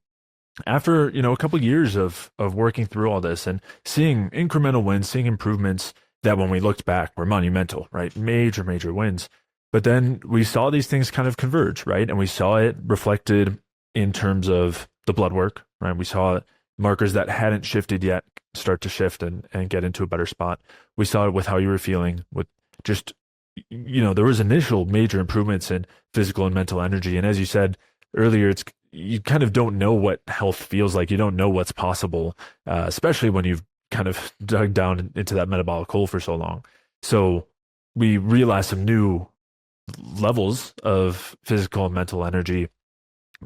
after, a couple of years of working through all this and seeing incremental wins, seeing improvements that when we looked back were monumental, right? Major wins. But then we saw these things kind of converge, right? And we saw it reflected in terms of the blood work, right? We saw markers that hadn't shifted yet start to shift and get into a better spot. We saw it with how you were feeling with just, there was initial major improvements in physical and mental energy. And as you said earlier, you kind of don't know what health feels like. You don't know what's possible, especially when you've kind of dug down into that metabolic hole for so long. So we realized some new levels of physical and mental energy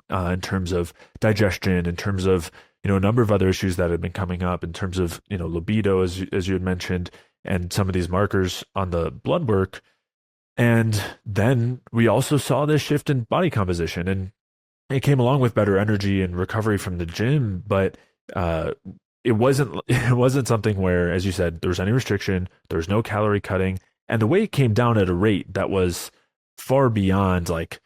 in terms of digestion, in terms of, a number of other issues that have been coming up in terms of, libido, as you had mentioned, and some of these markers on the blood work And then we also saw this shift in body composition, and it came along with better energy and recovery from the gym, but it wasn't something where, as you said, there was any restriction, there was no calorie cutting, and the weight came down at a rate that was far beyond like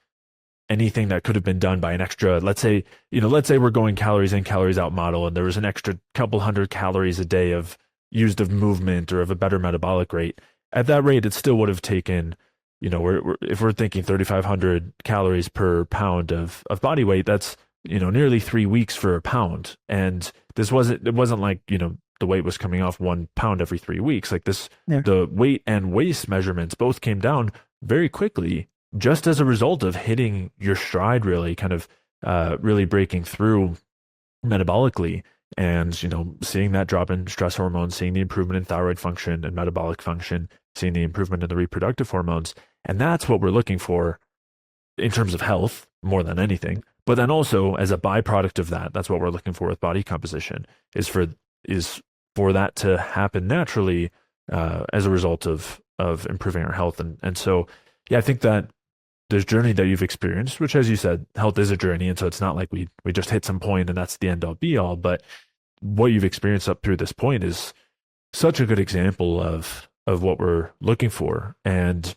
anything that could have been done by an extra, let's say we're going calories in, calories out model, and there was an extra couple hundred calories a day of used of movement or of a better metabolic rate. At that rate, it still would have taken, if we're thinking 3,500 calories per pound of body weight, that's, nearly 3 weeks for a pound. And it wasn't like, the weight was coming off 1 pound every 3 weeks. Like this, Yeah. the weight and waist measurements both came down very quickly, just as a result of hitting your stride, really kind of really breaking through metabolically, and seeing that drop in stress hormones, seeing the improvement in thyroid function and metabolic function, seeing the improvement in the reproductive hormones. And that's what we're looking for in terms of health more than anything. But then also as a byproduct of that, that's what we're looking for with body composition, is for that to happen naturally as a result of improving our health. And so, yeah, I think that this journey that you've experienced, which, as you said, health is a journey, and so it's not like we just hit some point and that's the end all be all, but what you've experienced up through this point is such a good example of what we're looking for, and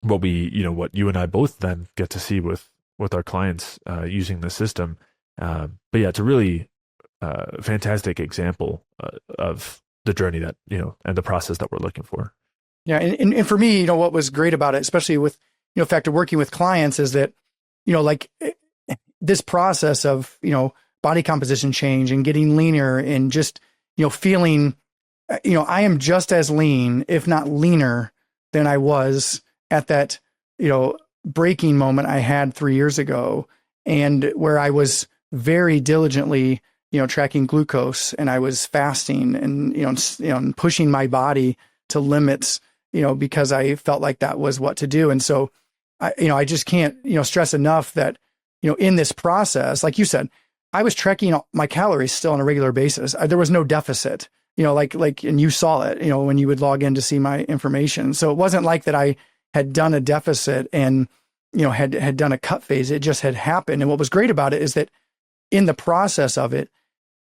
what what you and I both then get to see with our clients using the system. But yeah, it's a really fantastic example of the journey that, and the process that we're looking for. Yeah. And for me, what was great about it, especially with, fact of working with clients, is that, like this process of, body composition change and getting leaner and just, feeling, I am just as lean, if not leaner, than I was at that, breaking moment I had 3 years ago, and where I was very diligently, tracking glucose, and I was fasting and, and pushing my body to limits, because I felt like that was what to do. And so I just can't, stress enough that, in this process, like you said, I was tracking my calories still on a regular basis. There was no deficit, and you saw it, when you would log in to see my information. So it wasn't like that I had done a deficit and, had done a cut phase. It just had happened. And what was great about it is that in the process of it,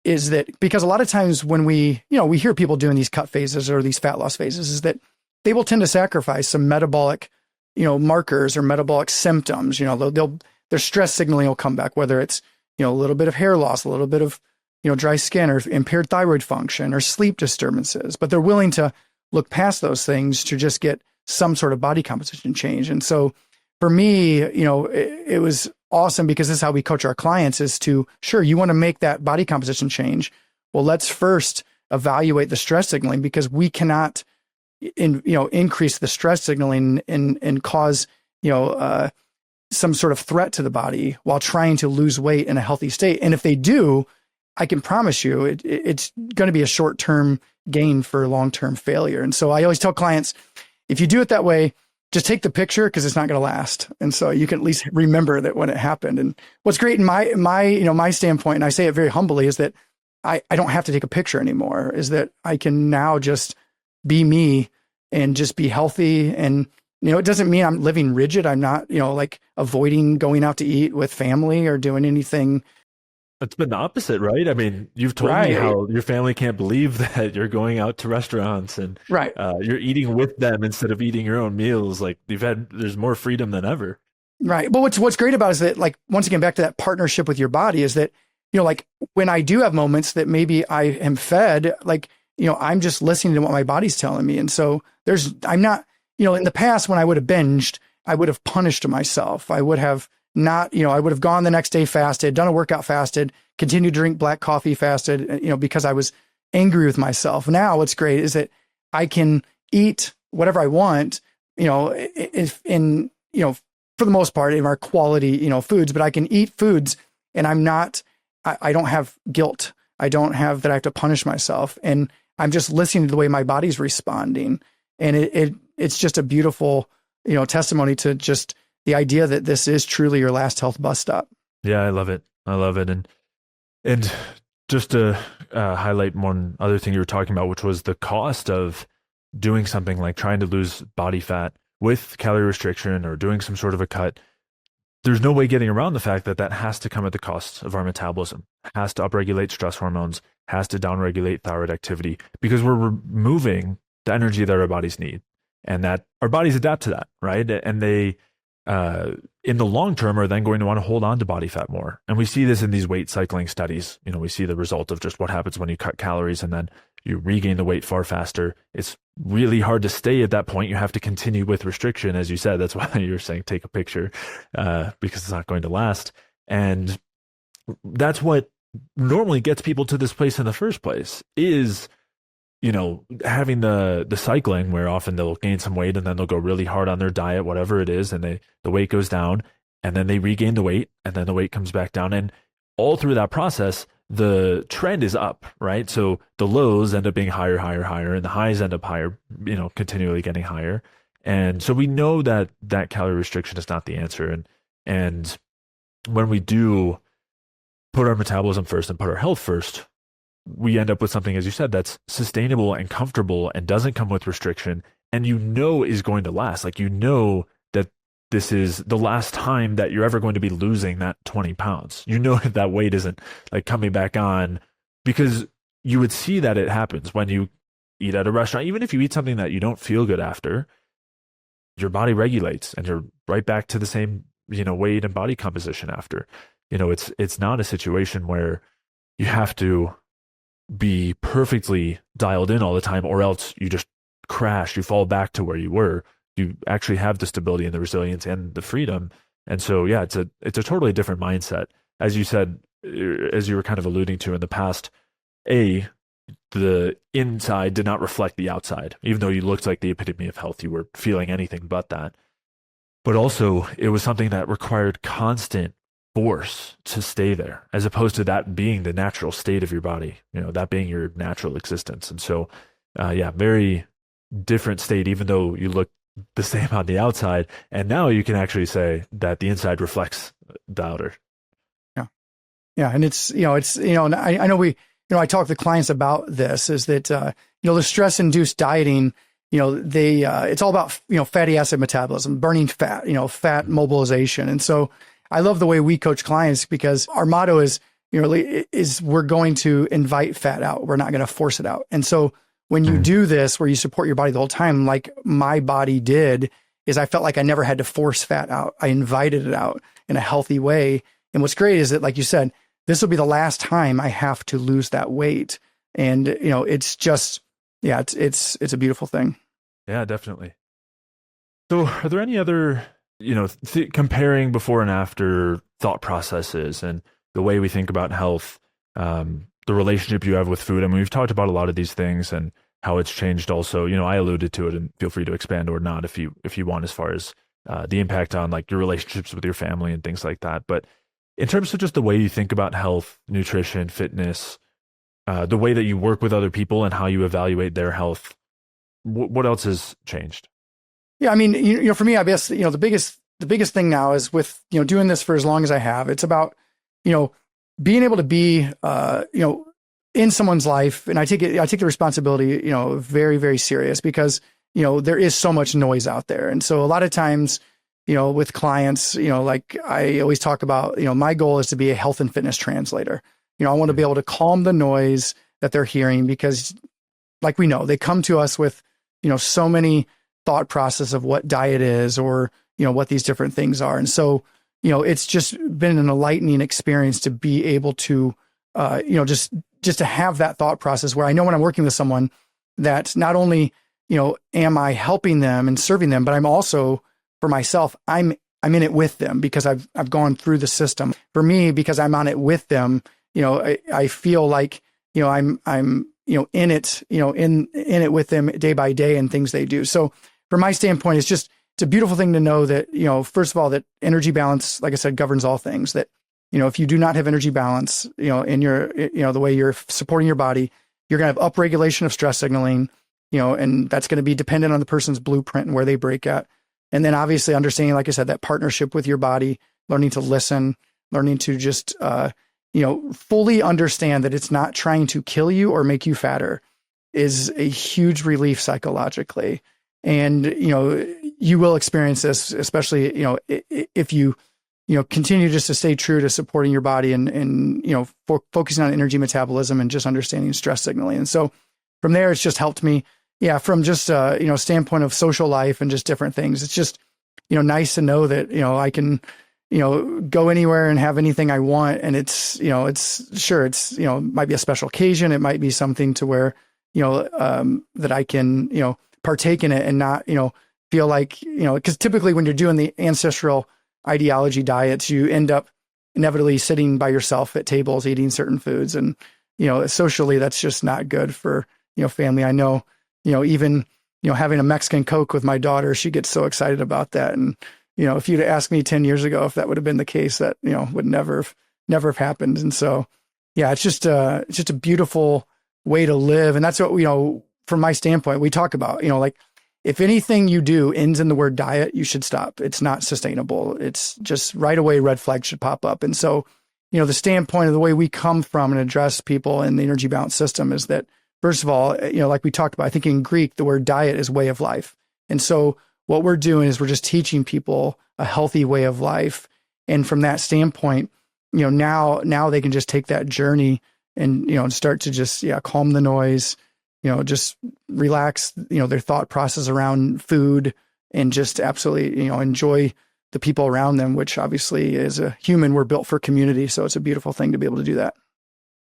is that because a lot of times when we hear people doing these cut phases or these fat loss phases, is that they will tend to sacrifice some metabolic markers or metabolic symptoms. Their stress signaling will come back, whether it's, a little bit of hair loss, a little bit of, dry skin, or impaired thyroid function, or sleep disturbances, but they're willing to look past those things to just get some sort of body composition change. And so for me, it was awesome, because this is how we coach our clients, is to, sure, you want to make that body composition change. Well, let's first evaluate the stress signaling, because we cannot increase the stress signaling and cause, some sort of threat to the body while trying to lose weight in a healthy state. And if they do, I can promise you it's going to be a short-term gain for long-term failure. And so I always tell clients, if you do it that way, just take the picture, because it's not going to last. And so you can at least remember that when it happened. And what's great in my standpoint, and I say it very humbly, is that I don't have to take a picture anymore, is that I can now just be me and just be healthy. And, it doesn't mean I'm living rigid. I'm not, like avoiding going out to eat with family or doing anything. It's been the opposite, right? I mean, you've told me how your family can't believe that you're going out to restaurants and you're eating with them instead of eating your own meals. Like there's more freedom than ever. Right. But what's great about it is that, like, once again, back to that partnership with your body, is that, like when I do have moments that maybe I am fed, like, I'm just listening to what my body's telling me. And so I'm not, in the past when I would have binged, I would have punished myself. I would have not, I would have gone the next day fasted, done a workout fasted, continued to drink black coffee fasted, because I was angry with myself. Now what's great is that I can eat whatever I want, if in, for the most part, in our quality, foods, but I can eat foods and I don't have guilt. I don't have that I have to punish myself. And I'm just listening to the way my body's responding. And it's just a beautiful, testimony to just the idea that this is truly your last health bus stop. Yeah, I love it. And just to highlight one other thing you were talking about, which was the cost of doing something like trying to lose body fat with calorie restriction or doing some sort of a cut, there's no way getting around the fact that that has to come at the cost of our metabolism, has to upregulate stress hormones, has to downregulate thyroid activity, because we're removing the energy that our bodies need, and that our bodies adapt to that, right? And they, in the long term, are then going to want to hold on to body fat more. And we see this in these weight cycling studies. We see the result of just what happens when you cut calories and then you regain the weight far faster. It's really hard to stay at that point. You have to continue with restriction, as you said. That's why you're saying take a picture, because it's not going to last. And that's what normally gets people to this place in the first place, is having the cycling, where often they'll gain some weight and then they'll go really hard on their diet, whatever it is, and the weight goes down, and then they regain the weight, and then the weight comes back down. And all through that process, the trend is up, right? So the lows end up being higher, higher, higher, and the highs end up higher, continually getting higher. And so we know that calorie restriction is not the answer. And when we do put our metabolism first and put our health first, we end up with something, as you said, that's sustainable and comfortable and doesn't come with restriction, and is going to last. Like, that this is the last time that you're ever going to be losing that 20 pounds. That weight isn't like coming back on, because you would see that it happens when you eat at a restaurant. Even if you eat something that you don't feel good after, your body regulates and you're right back to the same, weight and body composition after. It's not a situation where you have to be perfectly dialed in all the time, or else you just crash, you fall back to where you were. You actually have the stability and the resilience and the freedom. And so, yeah, it's a totally different mindset. As you said, as you were kind of alluding to in the past, the inside did not reflect the outside. Even though you looked like the epitome of health, you were feeling anything but that. But also, it was something that required constant force to stay there, as opposed to that being the natural state of your body, that being your natural existence. And so, very different state, even though you look the same on the outside. And now you can actually say that the inside reflects the outer. Yeah. Yeah. And and I know I talk to clients about this, is that, the stress-induced dieting, it's all about, fatty acid metabolism, burning fat, fat mobilization. And so I love the way we coach clients, because our motto is we're going to invite fat out. We're not going to force it out. And so when you do this, where you support your body the whole time, like my body did, is I felt like I never had to force fat out. I invited it out in a healthy way. And what's great is that, like you said, this will be the last time I have to lose that weight. And, it's just, it's a beautiful thing. Yeah, definitely. So are there any other, comparing before and after thought processes and the way we think about health, the relationship you have with food? I mean, we've talked about a lot of these things and how it's changed also. I alluded to it, and feel free to expand or not if you want, as far as the impact on like your relationships with your family and things like that. But in terms of just the way you think about health, nutrition, fitness, the way that you work with other people and how you evaluate their health, what else has changed? Yeah, I mean, for me, I guess, the biggest thing now is with, doing this for as long as I have, it's about, being able to be, in someone's life. And I take the responsibility, very, very serious, because, there is so much noise out there. And so a lot of times, with clients, like I always talk about, my goal is to be a health and fitness translator. I want to be able to calm the noise that they're hearing, because like we know, they come to us with, so many thought process of what diet is, or, what these different things are. And so, it's just been an enlightening experience to be able to, just to have that thought process where I know when I'm working with someone that not only, am I helping them and serving them, but I'm also, for myself, I'm in it with them, because I've gone through the system. For me, because I'm on it with them, I feel like, I'm in it, in it with them day by day and things they do. So from my standpoint, it's a beautiful thing to know that, first of all, that energy balance, like I said, governs all things. That, if you do not have energy balance, in your, the way you're supporting your body, you're going to have upregulation of stress signaling, and that's going to be dependent on the person's blueprint and where they break at. And then obviously understanding, like I said, that partnership with your body, learning to listen, learning to just, fully understand that it's not trying to kill you or make you fatter, is a huge relief psychologically. And, you will experience this, especially, if you, continue just to stay true to supporting your body and focusing on energy metabolism and just understanding stress signaling. And so from there, it's just helped me. Yeah. From just, standpoint of social life and just different things. It's just, nice to know that, I can, go anywhere and have anything I want. And it's sure, it might be a special occasion. It might be something to where, that I can, partake in it and not, feel like, because typically when you're doing the ancestral ideology diets, you end up inevitably sitting by yourself at tables, eating certain foods. And, socially, that's just not good for, family. I know, even, having a Mexican Coke with my daughter, she gets so excited about that. And, if you'd asked me 10 years ago if that would have been the case, that, would never have happened. And so, yeah, it's just a beautiful way to live. And that's what, from my standpoint, we talk about, like, if anything you do ends in the word diet, you should stop. It's not sustainable. It's just right away, red flags should pop up. And so, the standpoint of the way we come from and address people in the energy balance system is that, first of all, like we talked about, I think in Greek, the word diet is way of life. And so what we're doing is we're just teaching people a healthy way of life. And from that standpoint, now they can just take that journey and, start to just, calm the noise, just relax, their thought process around food and just absolutely, enjoy the people around them, which obviously as a human, we're built for community. So it's a beautiful thing to be able to do that.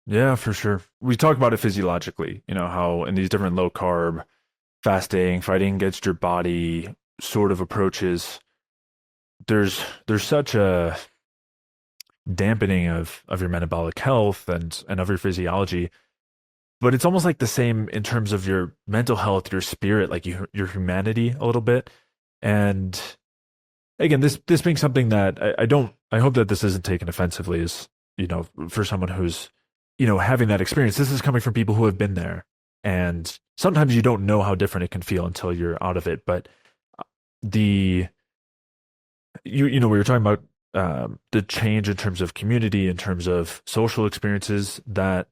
Yeah, for sure. We talk about it physiologically, how in these different low carb, fasting, fighting against your body sort of approaches, there's such a dampening of your metabolic health and of your physiology. But it's almost like the same in terms of your mental health, your spirit, like your humanity a little bit. And again, this being something that I hope that this isn't taken offensively as, for someone who's, having that experience. This is coming from people who have been there. And sometimes you don't know how different it can feel until you're out of it. But we were talking about the change in terms of community, in terms of social experiences that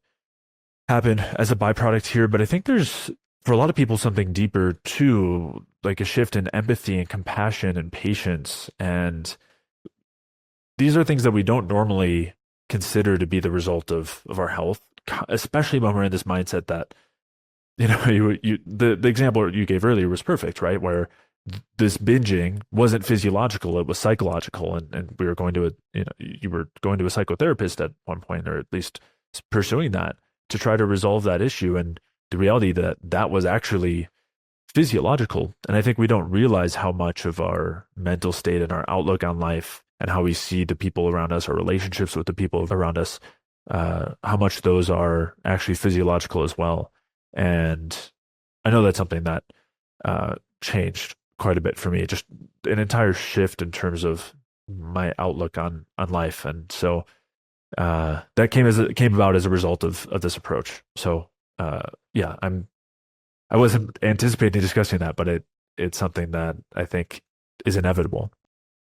happen as a byproduct here. But I think there's, for a lot of people, something deeper too, like a shift in empathy and compassion and patience. And these are things that we don't normally consider to be the result of our health, especially when we're in this mindset that, the example you gave earlier was perfect, right? Where this binging wasn't physiological, it was psychological. And we were going to you were going to a psychotherapist at one point, or at least pursuing that to try to resolve that issue. And the reality that was actually physiological. And I think we don't realize how much of our mental state and our outlook on life and how we see the people around us, our relationships with the people around us, how much those are actually physiological as well. And I know that's something that changed quite a bit for me, just an entire shift in terms of my outlook on life. And so that came about as a result of this approach. So I wasn't anticipating discussing that, but it's something that I think is inevitable.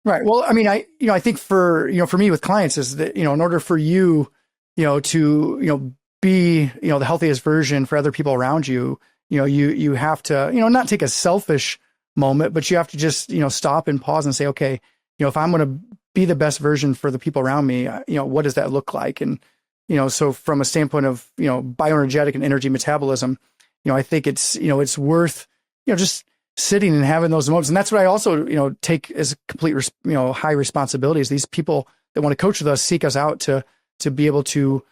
Right. Well, I mean, I think for me with clients is that, in order for you, to, be, the healthiest version for other people around you, you have to, not take a selfish moment, but you have to just, stop and pause and say, okay, if I'm going to be the best version for the people around me, what does that look like? And, so from a standpoint of, bioenergetic and energy metabolism, I think it's worth, just sitting and having those moments. And that's what I also, take as complete, high responsibility is these people that want to coach with us, seek us out to be able to,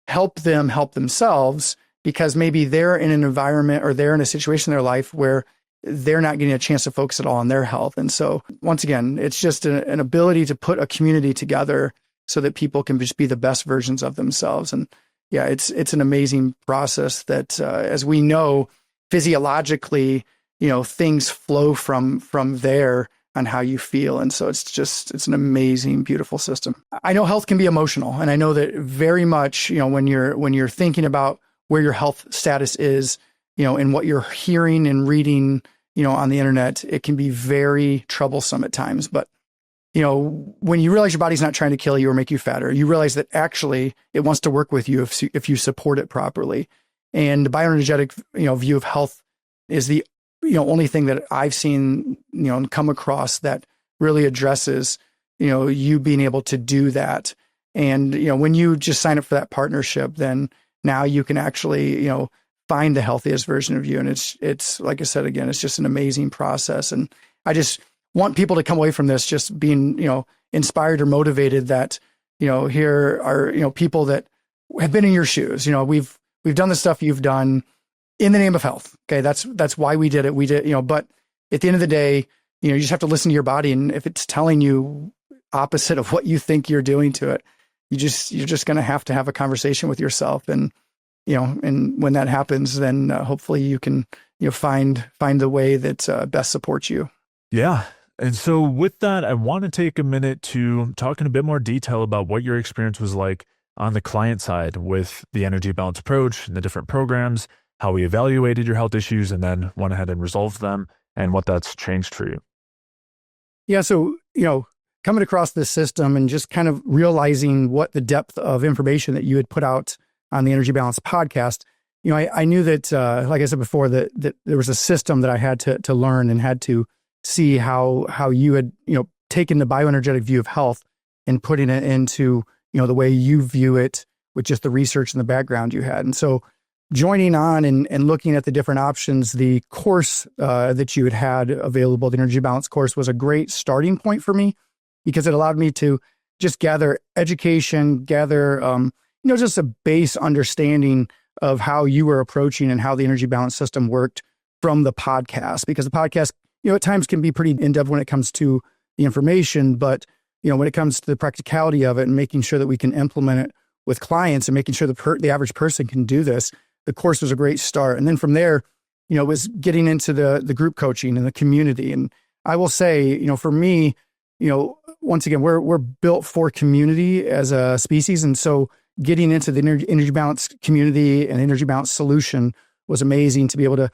help them help themselves, because maybe they're in an environment or they're in a situation in their life where they're not getting a chance to focus at all on their health. And so once again, it's just an ability to put a community together so that people can just be the best versions of themselves. And yeah, it's an amazing process that, as we know, physiologically, things flow from there on how you feel. And so it's an amazing, beautiful system. I know health can be emotional. And I know that very much, when you're thinking about where your health status is, and what you're hearing and reading, on the internet, it can be very troublesome at times. But, when you realize your body's not trying to kill you or make you fatter, you realize that actually it wants to work with you if you support it properly. And the bioenergetic, view of health is the only thing that I've seen, and come across that really addresses, you being able to do that. And, when you just sign up for that partnership, then now you can actually, find the healthiest version of you. And it's like I said, again, it's just an amazing process. And I just want people to come away from this just being, inspired or motivated that, here are, people that have been in your shoes. We've done the stuff you've done in the name of health. Okay. That's why we did it. We did, but at the end of the day, you just have to listen to your body. And if it's telling you opposite of what you think you're doing to it, you're just going to have a conversation with yourself. And, and when that happens, then hopefully you can, find the way that best supports you. Yeah. And so with that, I want to take a minute to talk in a bit more detail about what your experience was like on the client side with the energy balance approach and the different programs, how we evaluated your health issues and then went ahead and resolved them, and what that's changed for you. Yeah. So, coming across this system and just kind of realizing what the depth of information that you had put out on the Energy Balance podcast, I knew that, like I said before, that there was a system that I had to learn and had to see how you had, taken the bioenergetic view of health and putting it into, the way you view it with just the research and the background you had. And so joining on and looking at the different options, the course that you had available, the Energy Balance course, was a great starting point for me because it allowed me to just gather education, just a base understanding of how you were approaching and how the energy balance system worked from the podcast. Because the podcast, at times can be pretty in-depth when it comes to the information, but, when it comes to the practicality of it and making sure that we can implement it with clients and making sure the average person can do this, the course was a great start. And then from there, it was getting into the group coaching and the community. And I will say, for me, once again, we're built for community as a species. And so getting into the energy balance community and energy balance solution was amazing to be able to,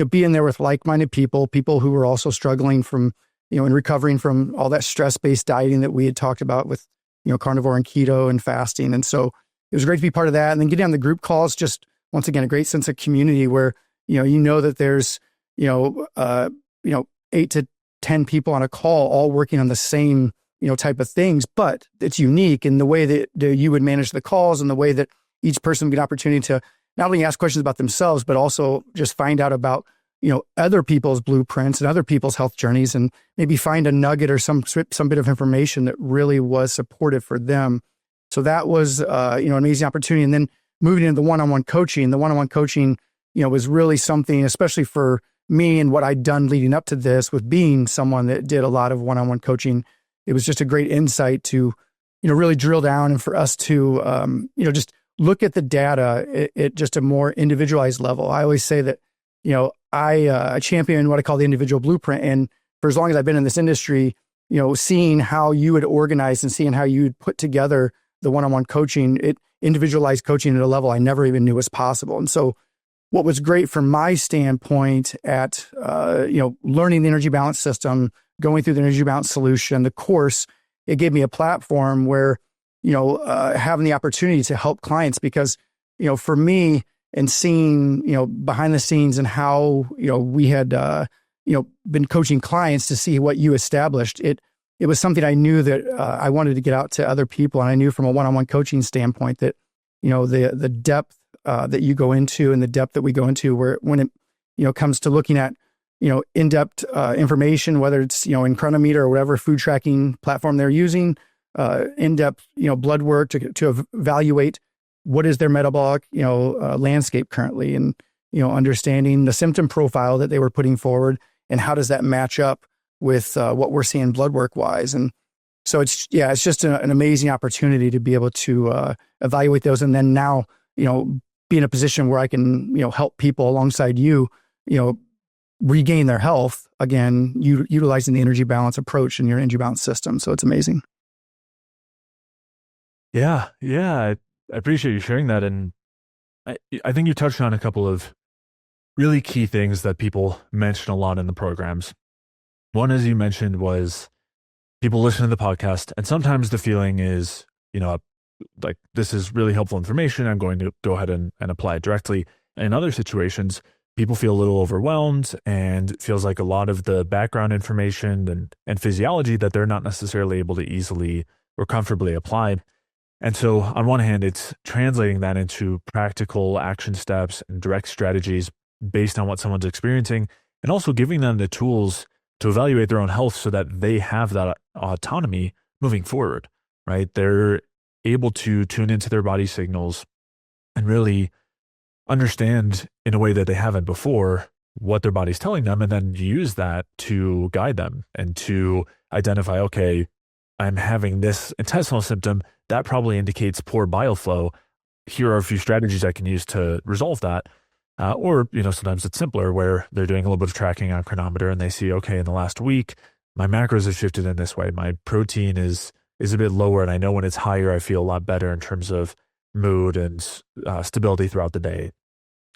be in there with like-minded people who were also struggling from, and recovering from all that stress-based dieting that we had talked about with, carnivore and keto and fasting. And so it was great to be part of that. And then getting on the group calls, just once again, a great sense of community where, that there's, 8 to 10 people on a call, all working on the same, type of things, but it's unique in the way that you would manage the calls and the way that each person would get an opportunity to not only ask questions about themselves, but also just find out about, other people's blueprints and other people's health journeys, and maybe find a nugget or some bit of information that really was supportive for them. So that was, an amazing opportunity. And then moving into the one-on-one coaching, was really something, especially for me and what I'd done leading up to this with being someone that did a lot of one-on-one coaching. It was just a great insight to, really drill down and for us to, just look at the data at just a more individualized level. I always say that, I champion what I call the individual blueprint. And for as long as I've been in this industry, seeing how you would organize and seeing how you would put together the one-on-one coaching, individualized coaching at a level I never even knew was possible. And so what was great from my standpoint at, learning the energy balance system, going through the energy balance solution, the course, it gave me a platform where, having the opportunity to help clients because, for me and seeing, behind the scenes and how, we had, been coaching clients to see what you established, it was something I knew that I wanted to get out to other people. And I knew from a one-on-one coaching standpoint that, the depth that you go into and the depth that we go into when it, comes to looking at, in-depth information, whether it's, in Chronometer or whatever food tracking platform they're using, in-depth, blood work to evaluate what is their metabolic, landscape currently, and, understanding the symptom profile that they were putting forward and how does that match up with what we're seeing blood work wise. And so it's just an amazing opportunity to be able to evaluate those. And then now, be in a position where I can, help people alongside you, regain their health again, utilizing the energy balance approach in your energy balance system. So it's amazing. Yeah. I appreciate you sharing that. And I think you touched on a couple of really key things that people mention a lot in the programs. One, as you mentioned, was people listen to the podcast and sometimes the feeling is, like this is really helpful information. I'm going to go ahead and apply it directly. In other situations, people feel a little overwhelmed and feels like a lot of the background information and physiology that they're not necessarily able to easily or comfortably apply. And so on one hand, it's translating that into practical action steps and direct strategies based on what someone's experiencing, and also giving them the tools to evaluate their own health so that they have that autonomy moving forward, right? They're able to tune into their body signals and really understand in a way that they haven't before what their body's telling them, and then use that to guide them and to identify, okay, I'm having this intestinal symptom that probably indicates poor bile flow. Here are a few strategies I can use to resolve that. Or, sometimes it's simpler where they're doing a little bit of tracking on Chronometer and they see, okay, in the last week, my macros have shifted in this way. My protein is a bit lower, and I know when it's higher, I feel a lot better in terms of mood and stability throughout the day.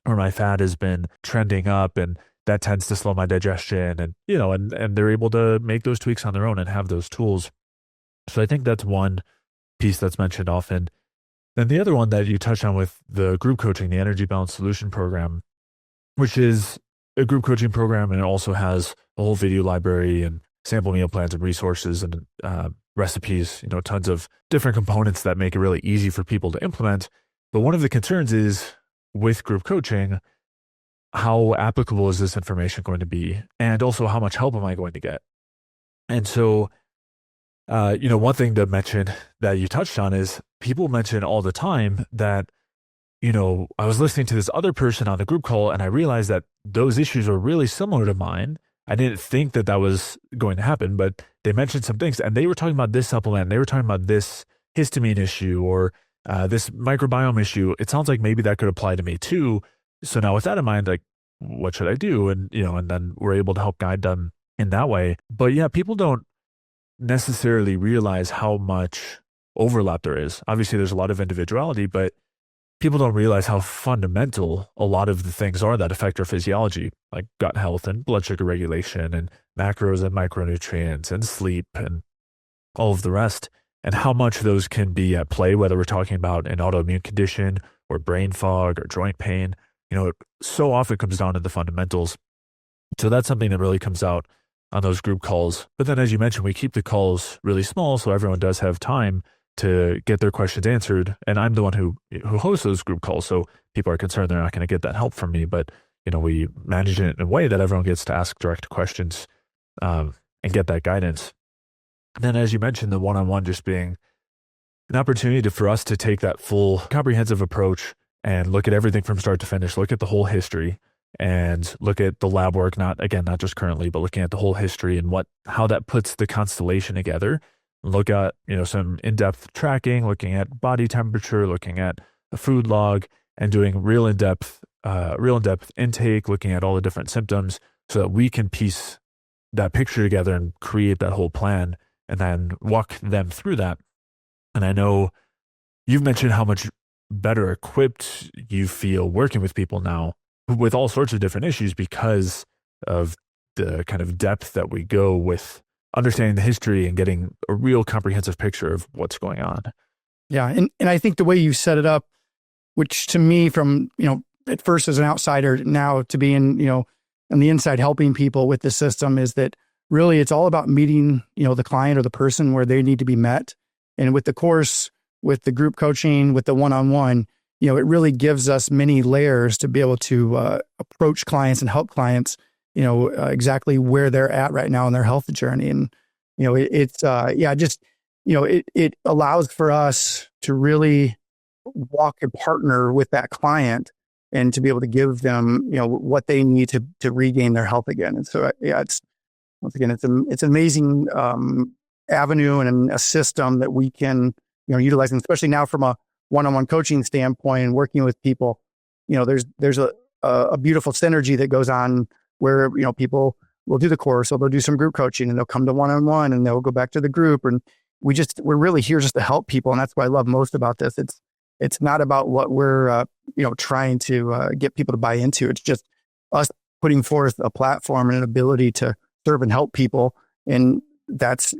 Or my fat has been trending up, and that tends to slow my digestion. And, and they're able to make those tweaks on their own and have those tools. So I think that's one piece that's mentioned often. Then the other one that you touched on with the group coaching, the Energy Balance Solution Program, which is a group coaching program, and it also has a whole video library and sample meal plans and resources and recipes, tons of different components that make it really easy for people to implement. But one of the concerns is with group coaching, how applicable is this information going to be? And also, how much help am I going to get? And so, one thing to mention that you touched on is people mention all the time that, I was listening to this other person on the group call and I realized that those issues are really similar to mine. I didn't think that was going to happen, but they mentioned some things and they were talking about this supplement. They were talking about this histamine issue or this microbiome issue. It sounds like maybe that could apply to me too. So now with that in mind, like, what should I do? And, and then we're able to help guide them in that way. But yeah, people don't necessarily realize how much overlap there is. Obviously, there's a lot of individuality, but people don't realize how fundamental a lot of the things are that affect our physiology, like gut health and blood sugar regulation and macros and micronutrients and sleep and all of the rest, and how much those can be at play, whether we're talking about an autoimmune condition or brain fog or joint pain. It so often comes down to the fundamentals. So that's something that really comes out on those group calls. But then, as you mentioned, we keep the calls really small so everyone does have time to get their questions answered. And I'm the one who hosts those group calls. So people are concerned they're not going to get that help from me. But, we manage it in a way that everyone gets to ask direct questions and get that guidance. And then, as you mentioned, the one-on-one just being an opportunity for us to take that full comprehensive approach and look at everything from start to finish, look at the whole history and look at the lab work, not just currently, but looking at the whole history and how that puts the constellation together. Look at, some in-depth tracking, looking at body temperature, looking at a food log, and doing real in-depth intake, looking at all the different symptoms so that we can piece that picture together and create that whole plan and then walk them through that. And I know you've mentioned how much better equipped you feel working with people now with all sorts of different issues because of the kind of depth that we go with understanding the history and getting a real comprehensive picture of what's going on. Yeah. And I think the way you set it up, which to me from, at first as an outsider, now to be in, on the inside helping people with the system, is that really it's all about meeting, the client or the person where they need to be met. And with the course, with the group coaching, with the one-on-one, it really gives us many layers to be able to approach clients and help clients, exactly where they're at right now in their health journey. And, it allows for us to really walk and partner with that client and to be able to give them, what they need to regain their health again. And so, it's an amazing avenue and a system that we can, utilize, and especially now from a one-on-one coaching standpoint and working with people, there's a beautiful synergy that goes on where, people will do the course, or they'll do some group coaching and they'll come to one-on-one and they'll go back to the group. And we're really here just to help people. And that's what I love most about this. It's not about what we're, trying to get people to buy into. It's just us putting forth a platform and an ability to serve and help people. And that's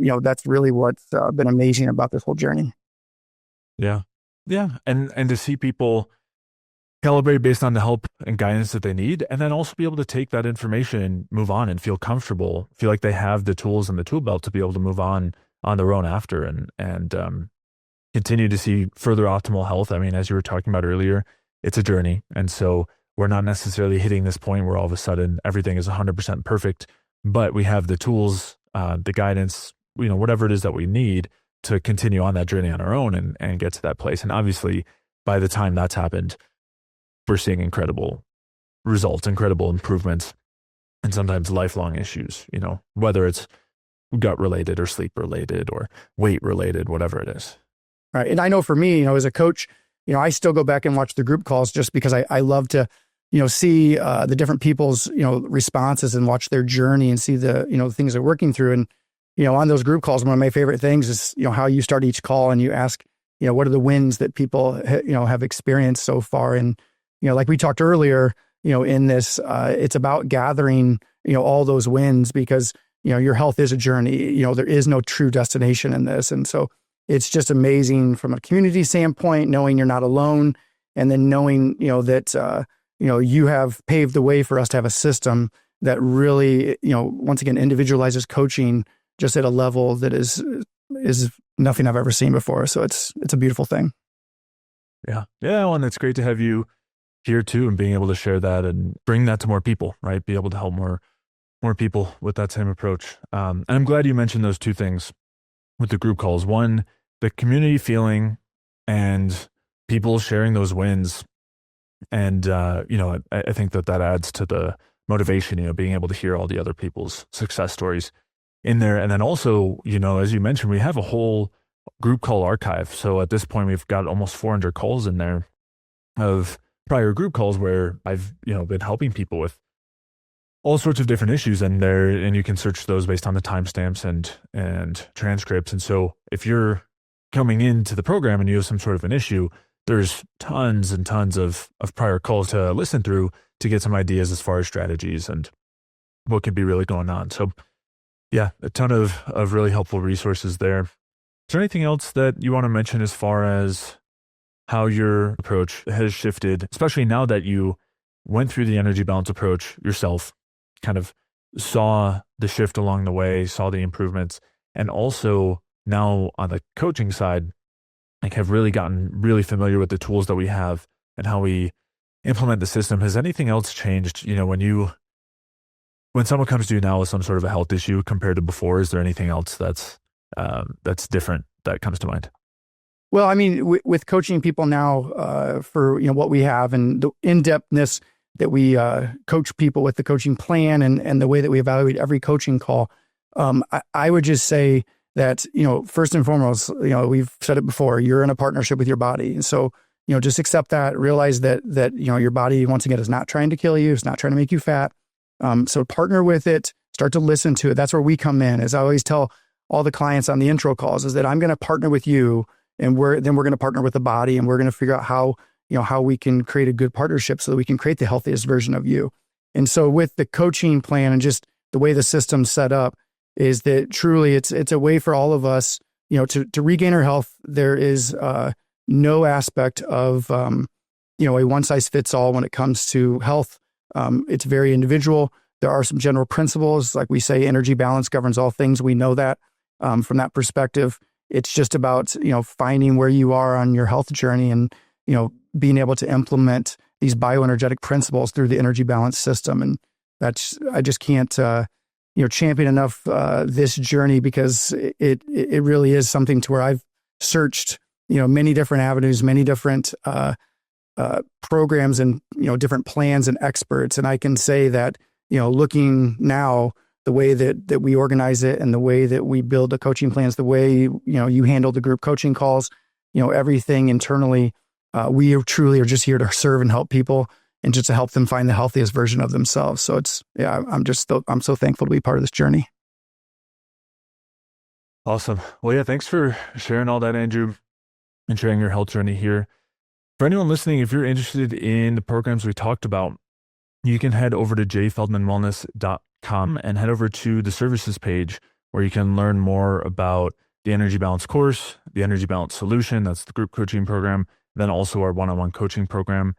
really what's been amazing about this whole journey. Yeah. Yeah. And to see people calibrate based on the help and guidance that they need, and then also be able to take that information and move on and feel comfortable, feel like they have the tools in the tool belt to be able to move on their own after, and continue to see further optimal health. I mean, as you were talking about earlier, it's a journey. And so we're not necessarily hitting this point where all of a sudden everything is 100% perfect, but we have the tools, the guidance, whatever it is that we need to continue on that journey on our own and get to that place. And obviously, by the time that's happened, we're seeing incredible results, incredible improvements, and sometimes lifelong issues, whether it's gut related or sleep related or weight related, whatever it is. Right. And I know for me, as a coach, I still go back and watch the group calls just because I love to, see the different people's, responses and watch their journey and see the, things they're working through. And, on those group calls, one of my favorite things is, how you start each call and you ask, what are the wins that people, have experienced so far. And, like we talked earlier, in this, it's about gathering, all those wins because, your health is a journey. There is no true destination in this. And so it's just amazing from a community standpoint, knowing you're not alone, and then knowing, that, you have paved the way for us to have a system that really, once again, individualizes coaching just at a level that is nothing I've ever seen before. So it's a beautiful thing. Yeah. Yeah. Well, and it's great to have you here too, and being able to share that and bring that to more people, right? Be able to help more people with that same approach. And I'm glad you mentioned those two things with the group calls. One, the community feeling and people sharing those wins. And, I think that adds to the motivation, being able to hear all the other people's success stories in there. And then also, as you mentioned, we have a whole group call archive. So at this point, we've got almost 400 calls in there of prior group calls where I've, been helping people with all sorts of different issues and you can search those based on the timestamps and transcripts. And so if you're coming into the program and you have some sort of an issue, there's tons and tons of prior calls to listen through to get some ideas as far as strategies and what could be really going on. So yeah, a ton of really helpful resources there. Is there anything else that you want to mention as far as how your approach has shifted, especially now that you went through the energy balance approach yourself, kind of saw the shift along the way, saw the improvements, and also now on the coaching side, have really gotten really familiar with the tools that we have and how we implement the system? Has anything else changed? When someone comes to you now with some sort of a health issue compared to before, is there anything else that's different that comes to mind? Well, I mean, with coaching people now for what we have and the in-depthness that we coach people with the coaching plan and the way that we evaluate every coaching call, I would just say that, first and foremost, we've said it before, you're in a partnership with your body. And so, just accept that, realize that, your body, once again, is not trying to kill you. It's not trying to make you fat. So partner with it, start to listen to it. That's where we come in. As I always tell all the clients on the intro calls, is that I'm going to partner with you, and we're going to partner with the body, and we're going to figure out how we can create a good partnership so that we can create the healthiest version of you. And so with the coaching plan and just the way the system's set up, is that truly it's a way for all of us, to regain our health. There is no aspect of, a one size fits all when it comes to health. It's very individual. There are some general principles, like we say, energy balance governs all things. We know that from that perspective. It's just about, finding where you are on your health journey and, being able to implement these bioenergetic principles through the energy balance system. And I just can't, champion enough this journey, because it really is something to where I've searched, many different avenues, many different programs and, different plans and experts. And I can say that, looking now, the way that we organize it and the way that we build the coaching plans, the way, you handle the group coaching calls, everything internally, we truly are just here to serve and help people and just to help them find the healthiest version of themselves. So I'm so thankful to be part of this journey. Awesome. Well, yeah, thanks for sharing all that, Andrew, and sharing your health journey here. For anyone listening, if you're interested in the programs we talked about, you can head over to jfeldmanwellness.com and head over to the services page, where you can learn more about the Energy Balance course, the Energy Balance Solution, that's the group coaching program, then also our one-on-one coaching program.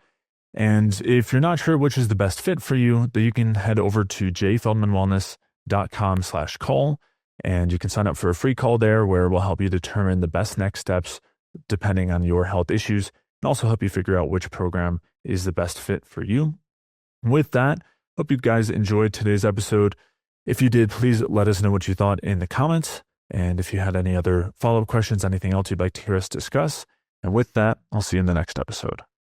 And if you're not sure which is the best fit for you, then you can head over to jfeldmanwellness.com/call, and you can sign up for a free call there where we'll help you determine the best next steps depending on your health issues, and also help you figure out which program is the best fit for you. With that, hope you guys enjoyed today's episode. If you did, please let us know what you thought in the comments. And if you had any other follow-up questions, anything else you'd like to hear us discuss. And with that, I'll see you in the next episode.